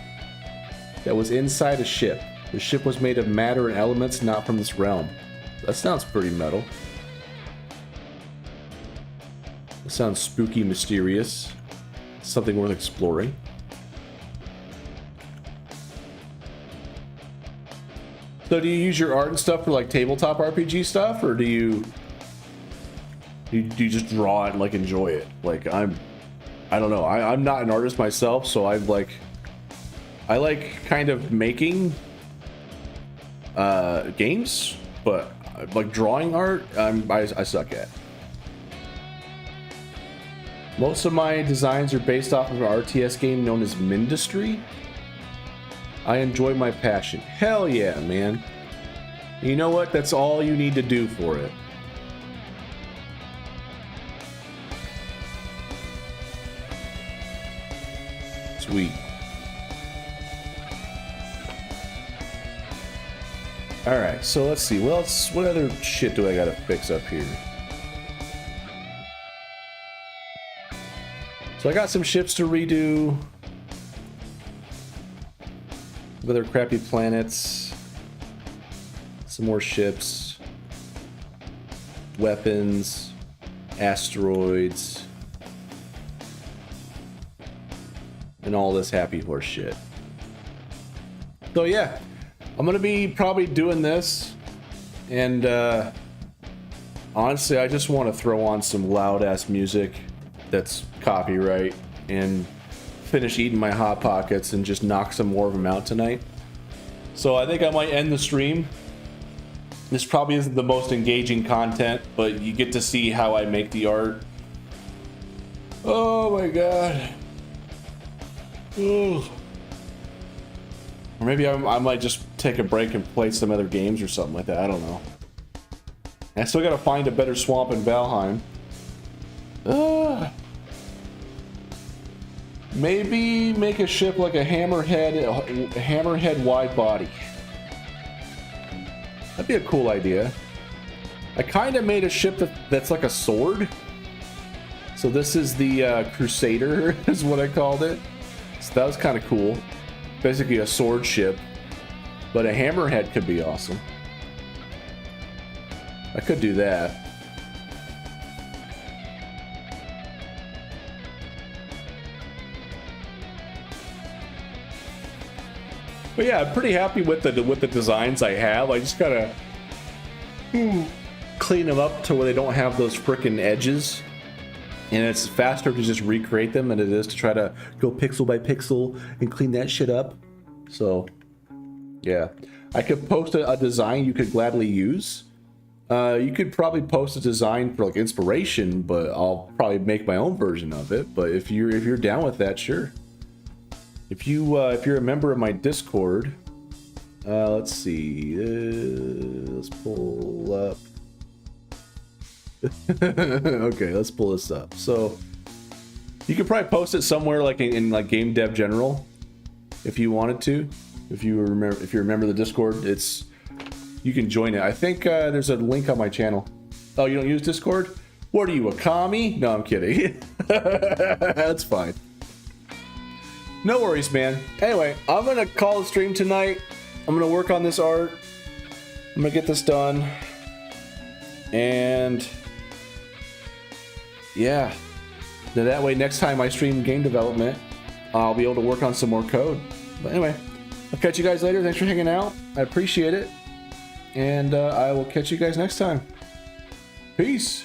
that was inside a ship. The ship was made of matter and elements not from this realm. That sounds pretty metal. That sounds spooky, mysterious. Something worth exploring. So do you use your art and stuff for like tabletop RPG stuff, or do you just draw it and like enjoy it? Like I don't know. I'm not an artist myself, so I like kind of making games, but like drawing art, I suck at. Most of my designs are based off of an RTS game known as Mindustry. I enjoy my passion. Hell yeah, man. You know what? That's all you need to do for it. Sweet. Alright, so let's see. What other shit do I gotta fix up here? So I got some ships to redo. Other crappy planets. Some more ships. Weapons. Asteroids. And all this happy horse shit. So yeah, I'm gonna be probably doing this, and honestly, I just want to throw on some loud ass music that's copyright and finish eating my hot pockets and just knock some more of them out tonight. So I think I might end the stream. This probably isn't the most engaging content, but you get to see how I make the art. Oh my god. Ugh. Or maybe I might just take a break and play some other games or something like that. I don't know. I still gotta find a better swamp in Valheim. Maybe make a ship like a hammerhead wide body. That'd be a cool idea. I kind of made a ship that's like a sword. So this is the Crusader, is what I called it. So that was kind of cool. basically a sword ship, but a hammerhead could be awesome. I could do that. But yeah, I'm pretty happy with the designs I have. I just gotta clean them up to where they don't have those frickin' edges. And it's faster to just recreate them than it is to try to go pixel by pixel and clean that shit up. So, yeah. I could post a design you could gladly use. You could probably post a design for like inspiration, but I'll probably make my own version of it. But if you're down with that, sure. If you're a member of my Discord, let's see. Let's pull up. Okay, let's pull this up. So you could probably post it somewhere like in like Game Dev General, if you wanted to. If you remember the Discord, you can join it. I think there's a link on my channel. Oh, you don't use Discord? What are you, a commie? No, I'm kidding. That's fine. No worries, man. Anyway, I'm gonna call the stream tonight. I'm gonna work on this art. I'm gonna get this done. And yeah, that way next time I stream game development, I'll be able to work on some more code. But anyway, I'll catch you guys later. Thanks for hanging out. I appreciate it. And I will catch you guys next time. Peace.